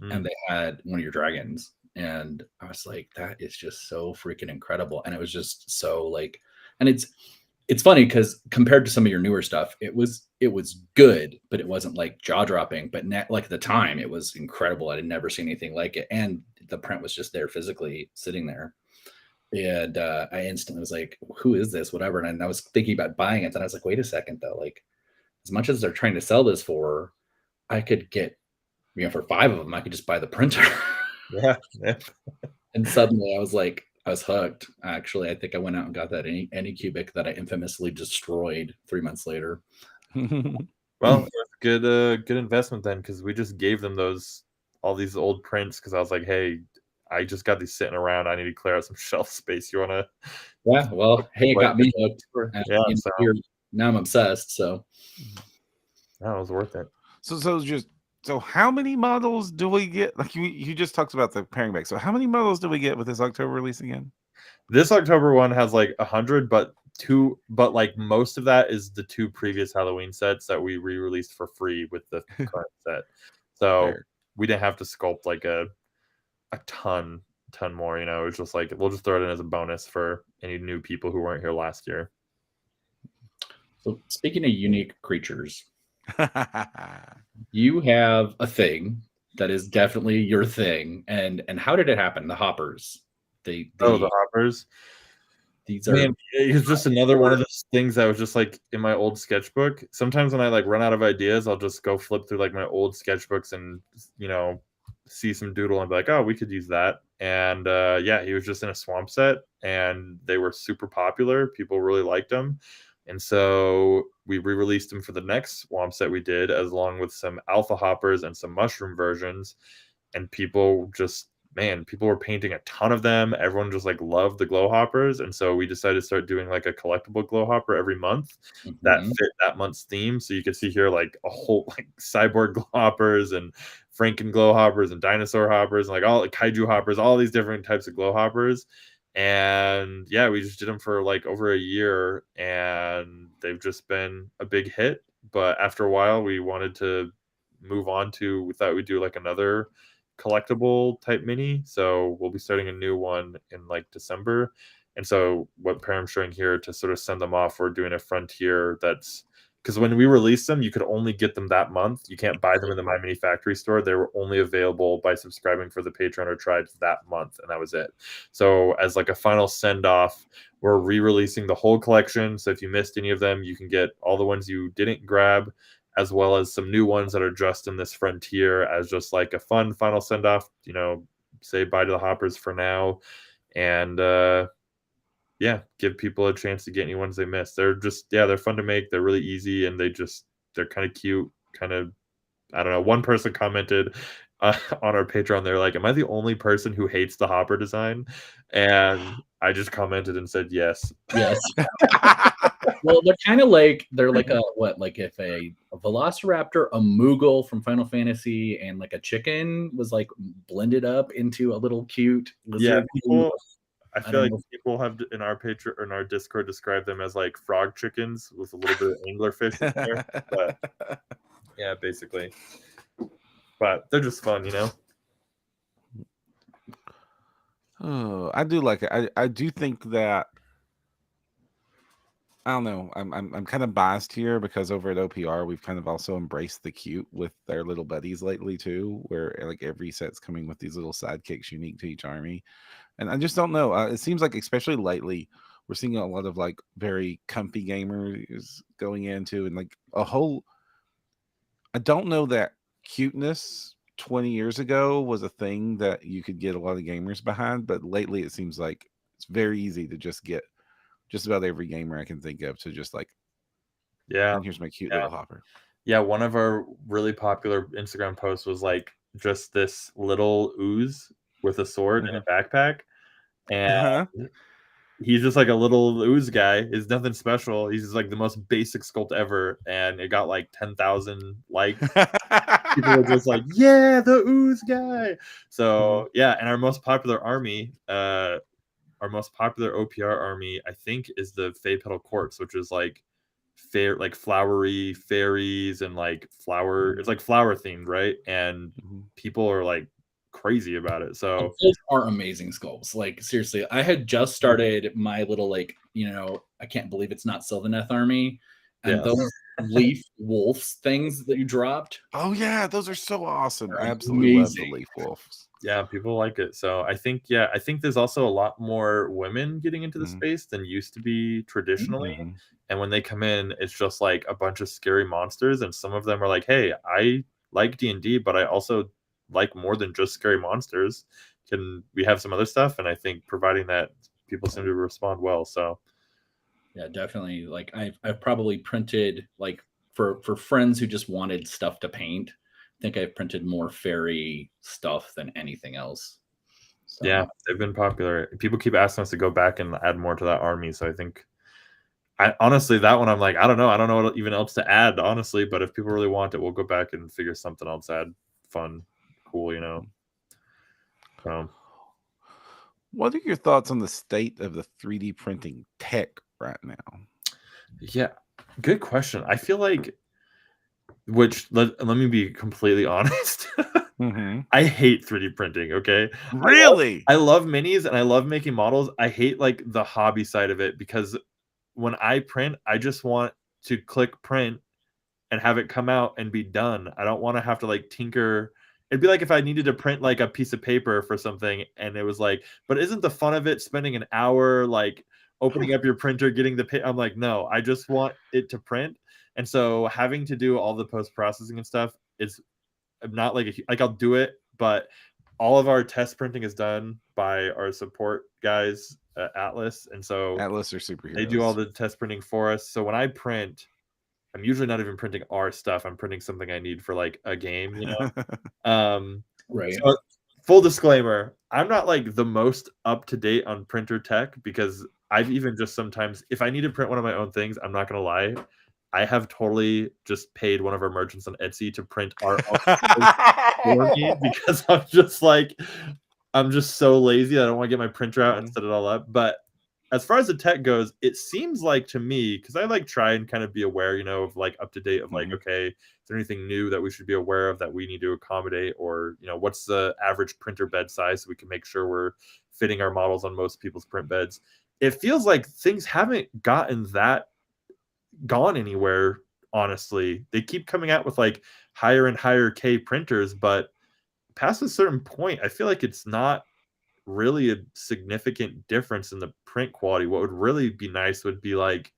and they had one of your dragons, and I was like, that is just so freaking incredible. And it was just so like, and it's funny because compared to some of your newer stuff, it was good, but it wasn't like jaw dropping. But like at the time, it was incredible. I had never seen anything like it, and the print was just there physically sitting there. And I instantly was like, who is this? Whatever. And I was thinking about buying it. And I was like, wait a second, though. Like, as much as they're trying to sell this for, I could get, for 5 of them, I could just buy the printer. Yeah. And suddenly I was like, I was hooked. Actually, I think I went out and got that Anycubic that I infamously destroyed 3 months later. Well, it was good investment then, because we just gave them all these old prints, because I was like, hey, I just got these sitting around. I need to clear out some shelf space. You want to? Yeah. Well, hey, it got me hooked. Yeah. Now I'm obsessed. So. No, it was worth it. So how many models do we get? Like you just talked about the pairing back. So how many models do we get with this October release again? This October one has like 100, but like most of that is the 2 previous Halloween sets that we re-released for free with the current set. So we didn't have to sculpt like a ton more. It was just like, we'll just throw it in as a bonus for any new people who weren't here last year. So speaking of unique creatures, you have a thing that is definitely your thing. And how did it happen? The hoppers. The hoppers. These are. It's just another one of those things that was just like in my old sketchbook. Sometimes when I like run out of ideas, I'll just go flip through like my old sketchbooks and see some doodle and be like, oh, we could use that. And he was just in a swamp set, and they were super popular. People really liked them. And so we re-released them for the next swamp set we did, as along with some alpha hoppers and some mushroom versions. And people were painting a ton of them. Everyone just like loved the glow hoppers. And so we decided to start doing like a collectible glow hopper every month that fit that month's theme. So you can see here like a whole like cyborg glow hoppers and Franken glow hoppers and dinosaur hoppers and like all like kaiju hoppers, all these different types of glow hoppers. And we just did them for like over a year, and they've just been a big hit. But after a while, we wanted to move on to, we thought we'd do like another collectible type mini. So we'll be starting a new one in like December. And so what pair I'm showing here to sort of send them off, we're doing a frontier that's, because when we released them, you could only get them that month. You can't buy them in the My Mini Factory store. They were only available by subscribing for the Patreon or Tribes that month, and that was it. So as like a final send-off, we're re-releasing the whole collection. So if you missed any of them, you can get all the ones you didn't grab, as well as some new ones that are just in this frontier as just like a fun final send-off, say bye to the hoppers for now. And give people a chance to get any ones they missed. They're just, they're fun to make. They're really easy, and they're kind of cute. Kind of, I don't know. One person commented on our Patreon, they're like, "Am I the only person who hates the hopper design?" And I just commented and said, "Yes." Yes. Well, they're kind of like, they're like like if a velociraptor, a Moogle from Final Fantasy, and like a chicken was like blended up into a little cute lizard. I feel like people have in our Patreon or in our Discord described them as like frog chickens with a little bit of anglerfish in there. But basically. But they're just fun, Oh, I do like it. I do think that, I don't know. I'm kind of biased here because over at OPR we've kind of also embraced the cute with their little buddies lately too, where like every set's coming with these little sidekicks unique to each army. And I just don't know. It seems like, especially lately, we're seeing a lot of like very comfy gamers going into, and like a whole. I don't know that cuteness 20 years ago was a thing that you could get a lot of gamers behind, but lately it seems like it's very easy to just get just about every gamer I can think of to just like, Yeah. and here's my cute Yeah. little hopper. Yeah, one of our really popular Instagram posts was like just this little ooze with a sword and a backpack. And Uh-huh. he's just like a little ooze guy. He's nothing special. He's just like the most basic sculpt ever. And it got like 10,000 likes. People were just like, yeah, the ooze guy. So yeah, and our most popular army, our most popular OPR army, I think, is the Fey Petal Courts, which is like like flowery fairies and like flower. It's like flower themed, right? And people are like crazy about it. So those are amazing sculpts. Like seriously, I had just started my little like, I can't believe it's not Sylvaneth army, and those leaf wolves things that you dropped. Oh yeah, those are so awesome. I absolutely love the leaf wolves. Yeah, people like it. So I think there's also a lot more women getting into the space than used to be traditionally. And when they come in, it's just like a bunch of scary monsters, and some of them are like, hey, I like D&D, but I also like more than just scary monsters. Can we have some other stuff? And I think providing that, people seem to respond well. So yeah, definitely. Like I've probably printed, like for friends who just wanted stuff to paint, I think I've printed more fairy stuff than anything else. So, yeah, they've been popular. People keep asking us to go back and add more to that army. So I think, honestly, that one I'm like, I don't know what even else to add, honestly. But if people really want it, we'll go back and figure something else add, fun, cool, What are your thoughts on the state of the 3D printing tech right now? Yeah, good question. I feel like, let me be completely honest. I hate 3D printing. Okay, really, I love minis and I love making models. I hate like the hobby side of it, because when I print, I just want to click print and have it come out and be done. I don't want to have to like tinker. It'd be like if I needed to print like a piece of paper for something, and it was like, but isn't the fun of it spending an hour like opening up your printer, getting the I'm like, no, I just want it to print. And so having to do all the post processing and stuff is not like I'll do it, but all of our test printing is done by our support guys at Atlas, and so Atlas are superheroes. They do all the test printing for us. So when I print, I'm usually not even printing our stuff. I'm printing something I need for like a game, right. So, full disclaimer, I'm not like the most up to date on printer tech, because I've even just sometimes, if I need to print one of my own things, I'm not gonna lie, I have totally just paid one of our merchants on Etsy to print our for me, because I'm just so lazy. I don't want to get my printer out and set it all up. But as far as the tech goes, it seems like to me, because I like try and kind of be aware, of like up to date of like, okay, is there anything new that we should be aware of that we need to accommodate, or what's the average printer bed size so we can make sure we're fitting our models on most people's print beds. It feels like things haven't gone anywhere, honestly. They keep coming out with like higher and higher K printers, but past a certain point, I feel like it's not really a significant difference in the print quality. What would really be nice would be like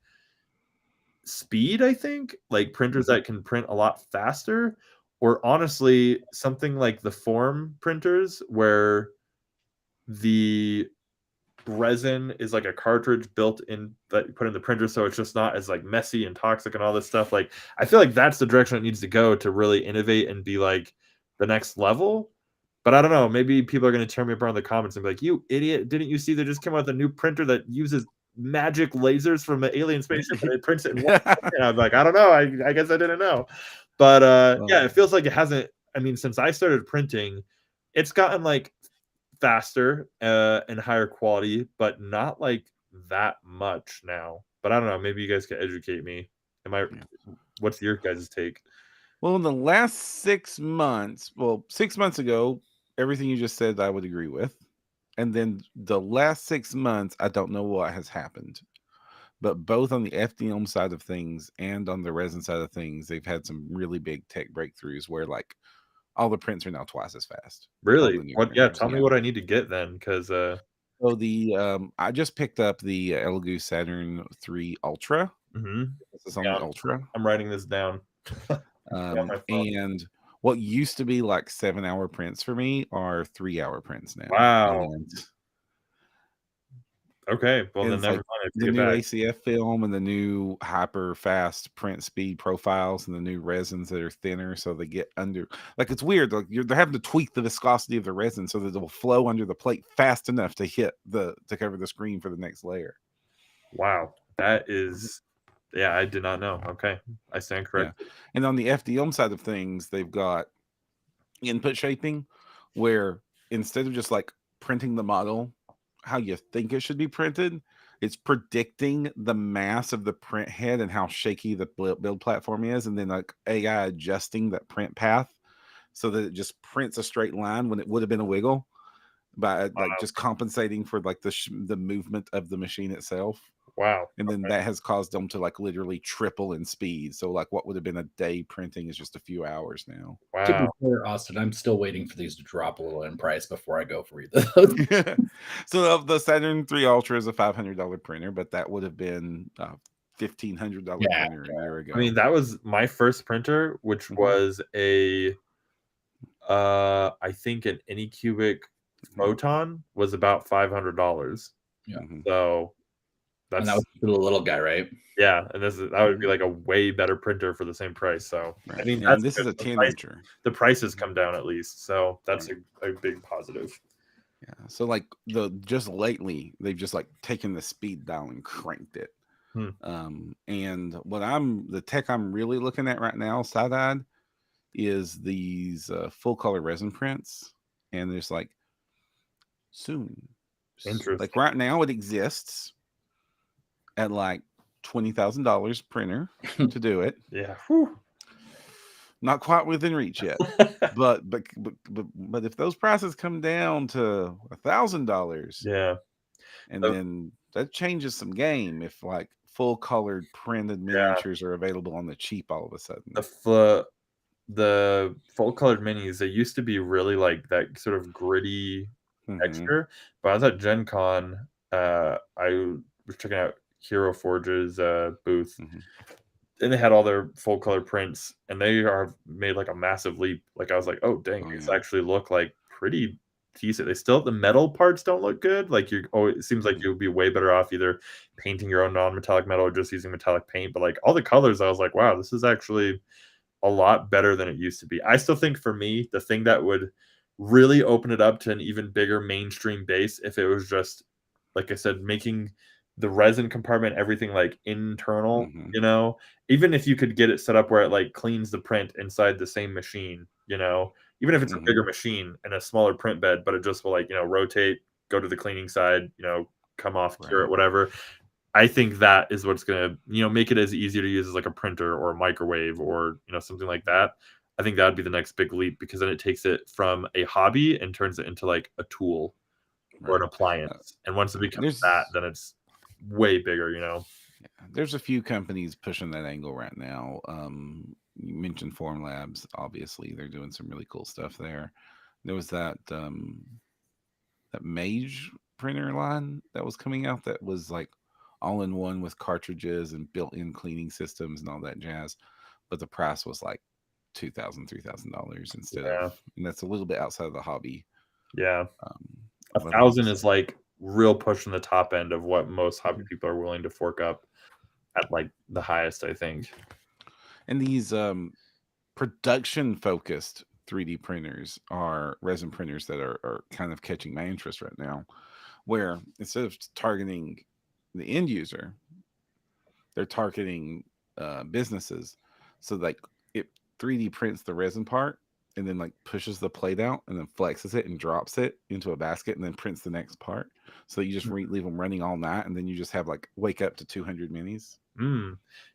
speed, I think, like printers that can print a lot faster, or honestly something like the form printers where the resin is like a cartridge built in that you put in the printer, so it's just not as like messy and toxic and all this stuff. Like I feel like that's the direction it needs to go to really innovate and be like the next level. But I don't know, maybe people are going to turn me up around the comments and be like, you idiot, didn't you see they just came out with a new printer that uses magic lasers from an alien spaceship and it prints it in one second? I'm like, I don't know, I guess I didn't know. But yeah, it feels like it hasn't, since I started printing, it's gotten like faster and higher quality, but not like that much now. But I don't know, maybe you guys can educate me. What's your guys' take? Well, in the last 6 months, 6 months ago, everything you just said I would agree with. And then the last 6 months, I don't know what has happened. But both on the FDM side of things and on the resin side of things, they've had some really big tech breakthroughs where like all the prints are now twice as fast. Really? What? Yeah, tell me what I need to get then, because So I just picked up the Elegoo Saturn 3 Ultra. Mm-hmm. This is on the Ultra. I'm writing this down. On my phone. And what used to be like 7-hour prints for me are 3-hour prints now. Wow. And okay. Well, then it's never like mind. the new ACF film and the new hyper fast print speed profiles and the new resins that are thinner, so they get under. Like it's weird. Like they're having to tweak the viscosity of the resin so that it will flow under the plate fast enough to cover the screen for the next layer. Wow, that is. Yeah, I did not know. Okay, I stand corrected. Yeah. And on the FDM side of things, they've got input shaping, where instead of just like printing the model how you think it should be printed, it's predicting the mass of the print head and how shaky the build platform is, and then like AI adjusting that print path so that it just prints a straight line when it would have been a wiggle, by like just compensating for like the movement of the machine itself. Wow. And then that has caused them to like literally triple in speed. So like what would have been a day printing is just a few hours now. To be Wow. fair, Austin, I'm still waiting for these to drop a little in price before I go for either of those. So the Saturn 3 Ultra is a $500 printer, but that would have been a $1,500 printer a year ago. I mean, that was my first printer, which was a I think an Anycubic Photon was about $500. Yeah. So and that was the little guy, right? Yeah, and that would be like a way better printer for the same price. So right. I mean, and this is a 10-incher. The prices come down at least, so that's a big positive. Yeah. So like just lately they've just like taken the speed dial and cranked it. And the tech I'm really looking at right now, side-eyed, is these full color resin prints, and there's like soon. Interesting. Like right now it exists at like $20,000 printer to do it. Yeah. Whew. Not quite within reach yet. but if those prices come down to $1,000, yeah, and then that changes some game if like full colored printed miniatures are available on the cheap all of a sudden. The full colored minis, they used to be really like that sort of gritty texture, but I was at Gen Con, I was checking out Hero Forge's booth, and they had all their full color prints, and they are made like a massive leap. Like I was like, oh dang, these actually look like pretty decent. They still, the metal parts don't look good. Like it seems like you would be way better off either painting your own non-metallic metal or just using metallic paint. But like all the colors, I was like, wow, this is actually a lot better than it used to be. I still think for me, the thing that would really open it up to an even bigger mainstream base, if it was just, like I said, making the resin compartment, everything like internal, you know, even if you could get it set up where it like cleans the print inside the same machine, you know, even if it's a bigger machine and a smaller print bed, but it just will like, you know, rotate, go to the cleaning side, you know, come off, cure it, whatever. I think that is what's going to, you know, make it as easy to use as like a printer or a microwave or, you know, something like that. I think that would be the next big leap, because then it takes it from a hobby and turns it into like a tool or an appliance. And once it becomes that, then it's way bigger, you know. Yeah, there's a few companies pushing that angle right now. You mentioned Form Labs, obviously they're doing some really cool stuff there. There was that Mage printer line that was coming out that was like all in one with cartridges and built-in cleaning systems and all that jazz, but the price was like $2,000-$3,000 instead of, and that's a little bit outside of the hobby. Yeah, $1,000 is like real pushing the top end of what most hobby people are willing to fork up at like the highest, I think. And these production focused 3D printers are resin printers that are kind of catching my interest right now, where instead of targeting the end user, they're targeting businesses. So like it 3D prints the resin part and then like pushes the plate out and then flexes it and drops it into a basket and then prints the next part. So you just leave them running all night, and then you just have like wake up to 200 minis.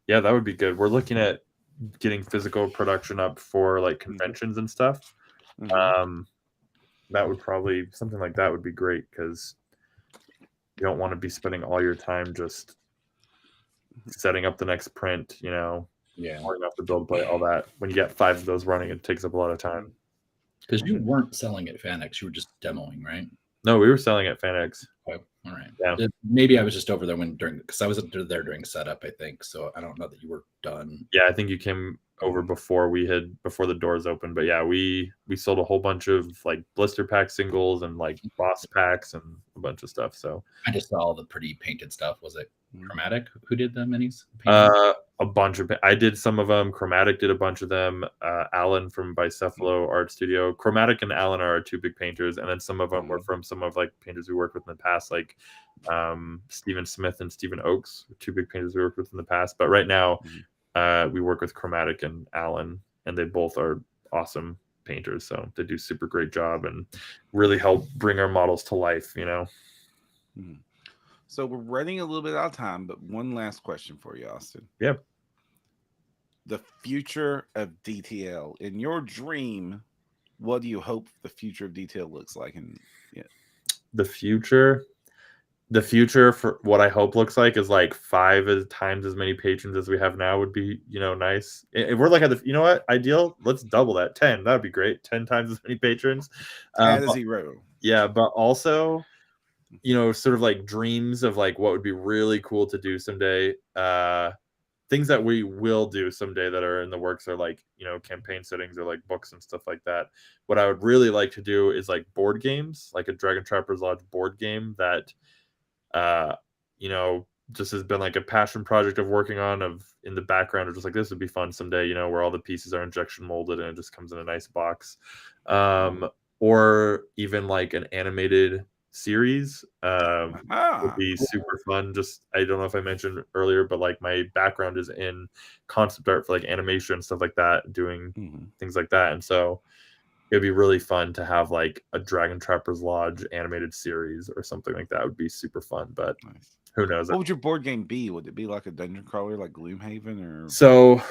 Yeah, that would be good. We're looking at getting physical production up for like conventions and stuff. That would probably, something like that would be great, because you don't want to be spending all your time just setting up the next print, you know, pouring off the build plate, all that. When you get 5 of those running, it takes up a lot of time. Because you weren't selling at FanX, you were just demoing, right? No, we were selling at FanX. Okay. All right. Yeah. Maybe I was just over there because I was there during setup, I think. So I don't know that you were done. Yeah, I think you came over before the doors opened. But yeah, we sold a whole bunch of like blister pack singles and like boss packs and a bunch of stuff. So I just saw all the pretty painted stuff. Was it Chromatic who did the minis? A bunch of I did some of them. Chromatic did a bunch of them. Alan from Bicephalo Art Studio. Chromatic and Alan are our two big painters, and then some of them were from some of like painters we worked with in the past, like Stephen Smith and Stephen Oakes, two big painters we worked with in the past. But right now, we work with Chromatic and Alan, and they both are awesome painters. So they do super great job and really help bring our models to life. So we're running a little bit out of time, but one last question for you, Austin. Yep. The future of DTL. In your dream, what do you hope the future of DTL looks like? And the future for what I hope looks like is like 5 times as many patrons as we have now would be, nice. If we're like at the, what, ideal, let's double that. 10, that'd be great. 10 times as many patrons. Add a zero. Yeah, but also, sort of like dreams of like what would be really cool to do someday. Things that we will do someday that are in the works are like, campaign settings or like books and stuff like that. What I would really like to do is like board games, like a Dragon Trappers Lodge board game that, just has been like a passion project of working on in the background of just like, this would be fun someday, where all the pieces are injection molded and it just comes in a nice box. Or even like an animated series would be super fun. Just, I don't know if I mentioned earlier, but like my background is in concept art for like animation and stuff like that, doing things like that. And so it'd be really fun to have like a Dragon Trappers Lodge animated series or something like that. Would be super fun, but who knows? What would your board game be? Would it be like a dungeon crawler like Gloomhaven or? So,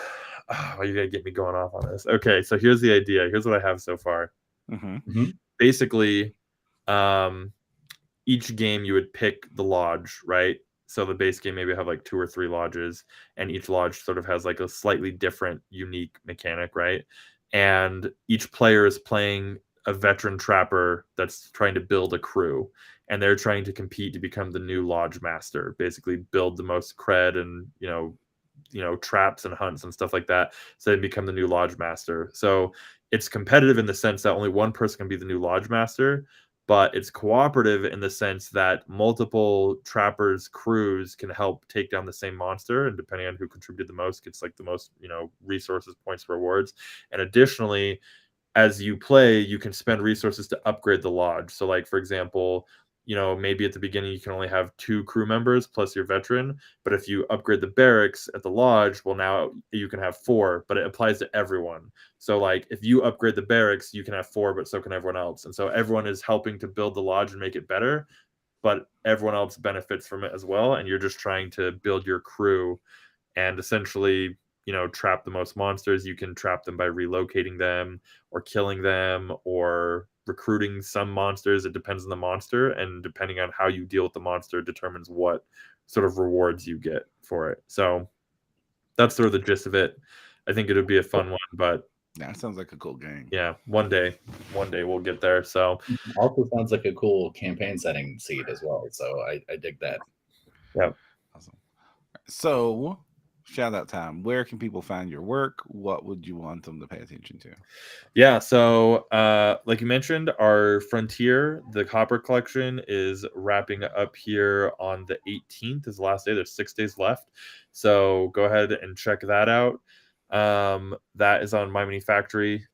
you gotta get me going off on this. Okay, so here's the idea. Here's what I have so far. Basically, each game you would pick the lodge, right? So the base game maybe have like 2 or 3 lodges, and each lodge sort of has like a slightly different, unique mechanic, right? And each player is playing a veteran trapper that's trying to build a crew, and they're trying to compete to become the new lodge master, basically build the most cred and traps and hunts and stuff like that, so they become the new lodge master. So it's competitive in the sense that only one person can be the new lodge master, but it's cooperative in the sense that multiple trappers crews can help take down the same monster, and depending on who contributed the most gets like the most resources, points, rewards. And additionally, as you play, you can spend resources to upgrade the lodge. So like, for example, maybe at the beginning you can only have 2 crew members plus your veteran, but if you upgrade the barracks at the lodge, well, now you can have 4, but it applies to everyone. So like, if you upgrade the barracks, you can have 4, but so can everyone else. And so everyone is helping to build the lodge and make it better, but everyone else benefits from it as well. And you're just trying to build your crew and essentially, trap the most monsters. You can trap them by relocating them or killing them or recruiting some monsters. It depends on the monster, and depending on how you deal with the monster determines what sort of rewards you get for it. So that's sort of the gist of it. I think it would be a fun one, but that sounds like a cool game. Yeah, one day we'll get there. So also sounds like a cool campaign setting seed as well. So I dig that. Yeah. Awesome. So shout out time. Where can people find your work? What would you want them to pay attention to? Yeah, so like you mentioned, our Frontier, the Copper collection, is wrapping up here on the 18th is the last day. There's 6 days left. So go ahead and check that out. That is on My Mini Factory.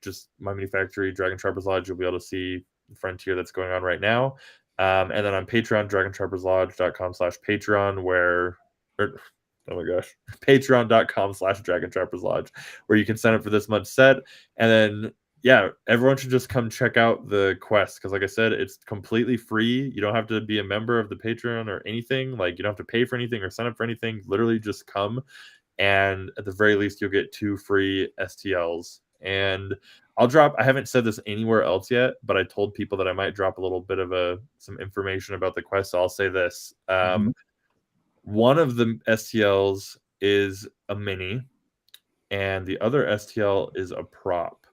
Just My Mini Factory, Dragon Trappers Lodge. You'll be able to see the Frontier that's going on right now. And then on Patreon, dragontrapperslodge.com/Patreon, oh my gosh, patreon.com/Dragon Trappers Lodge, where you can sign up for this month's set. And then, yeah, everyone should just come check out the quest, because like I said, it's completely free. You don't have to be a member of the Patreon or anything. Like, you don't have to pay for anything or sign up for anything. Literally just come, and at the very least, you'll get 2 free STLs. And I haven't said this anywhere else yet, but I told people that I might drop a little bit of some information about the quest. So I'll say this. One of the STLs is a mini, and the other STL is a prop.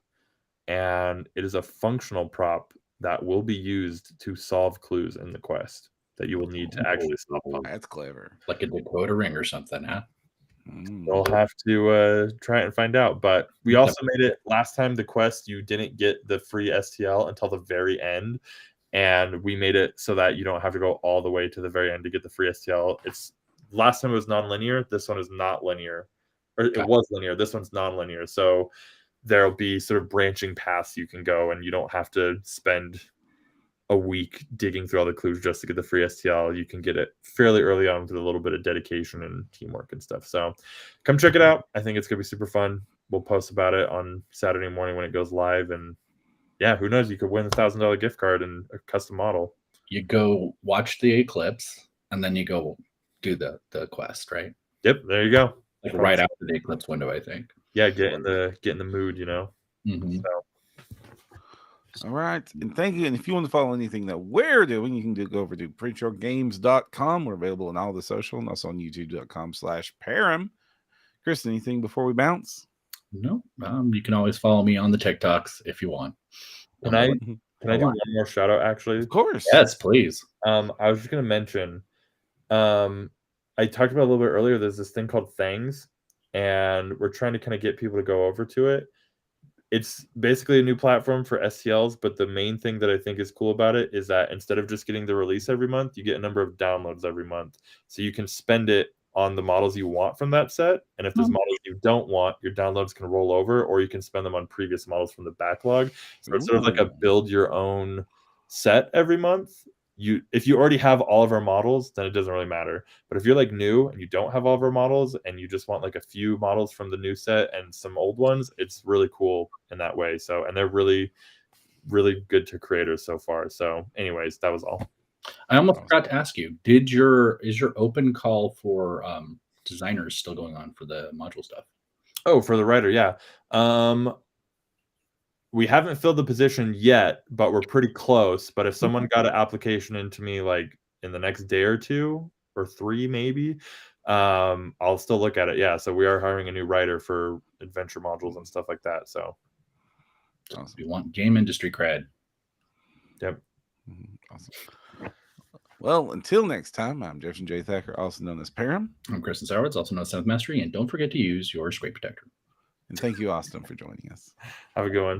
And it is a functional prop that will be used to solve clues in the quest that you will need to actually solve puzzles. That's clever. Like a decoder ring or something, huh? We'll have to try it and find out. But we also made it last time the quest, you didn't get the free STL until the very end. And we made it so that you don't have to go all the way to the very end to get the free STL. It's last time it was non-linear. This one is not linear. Or it was linear. This one's non-linear. So there'll be sort of branching paths you can go, and you don't have to spend a week digging through all the clues just to get the free STL. You can get it fairly early on with a little bit of dedication and teamwork and stuff. So come check it out. I think it's going to be super fun. We'll post about it on Saturday morning when it goes live. And yeah, who knows? You could win $1,000 gift card and a custom model. You go watch the eclipse, and then you go do the quest, right? Yep, there you go. Like right after the eclipse window, I think. Yeah, get in the mood, you know. Mm-hmm. So. All right. And thank you. And if you want to follow anything that we're doing, you can go over to printyourgames.com. We're available on all the social and also on youtube.com/Param. Chris, anything before we bounce? No. You can always follow me on the TikToks if you want. Can I do one more shout out, actually? Of course. Yes, please. I was just going to mention, I talked about a little bit earlier, there's this thing called Things, and we're trying to kind of get people to go over to it. It's basically a new platform for STLs, but the main thing that I think is cool about it is that instead of just getting the release every month, you get a number of downloads every month. So you can spend it on the models you want from that set. And if there's models you don't want, your downloads can roll over, or you can spend them on previous models from the backlog. So it's sort of like a build your own set every month. If you already have all of our models, then it doesn't really matter. But if you're like new and you don't have all of our models and you just want like a few models from the new set and some old ones, it's really cool in that way. So, and they're really, really good to creators so far. So anyways, that was all. I almost forgot to ask you, is your open call for designers still going on for the module stuff? Oh, for the writer, yeah. We haven't filled the position yet, but we're pretty close. But if someone got an application into me like in the next day or 2 or 3, maybe, I'll still look at it. Yeah. So we are hiring a new writer for adventure modules and stuff like that. So awesome. You want game industry cred. Yep. Awesome. Well, until next time, I'm Jefferson J. Thacker, also known as Param. I'm Kristen Sowards, also known as Seventh Mastery. And don't forget to use your scrape protector. And thank you, Austin, for joining us. Have a good one.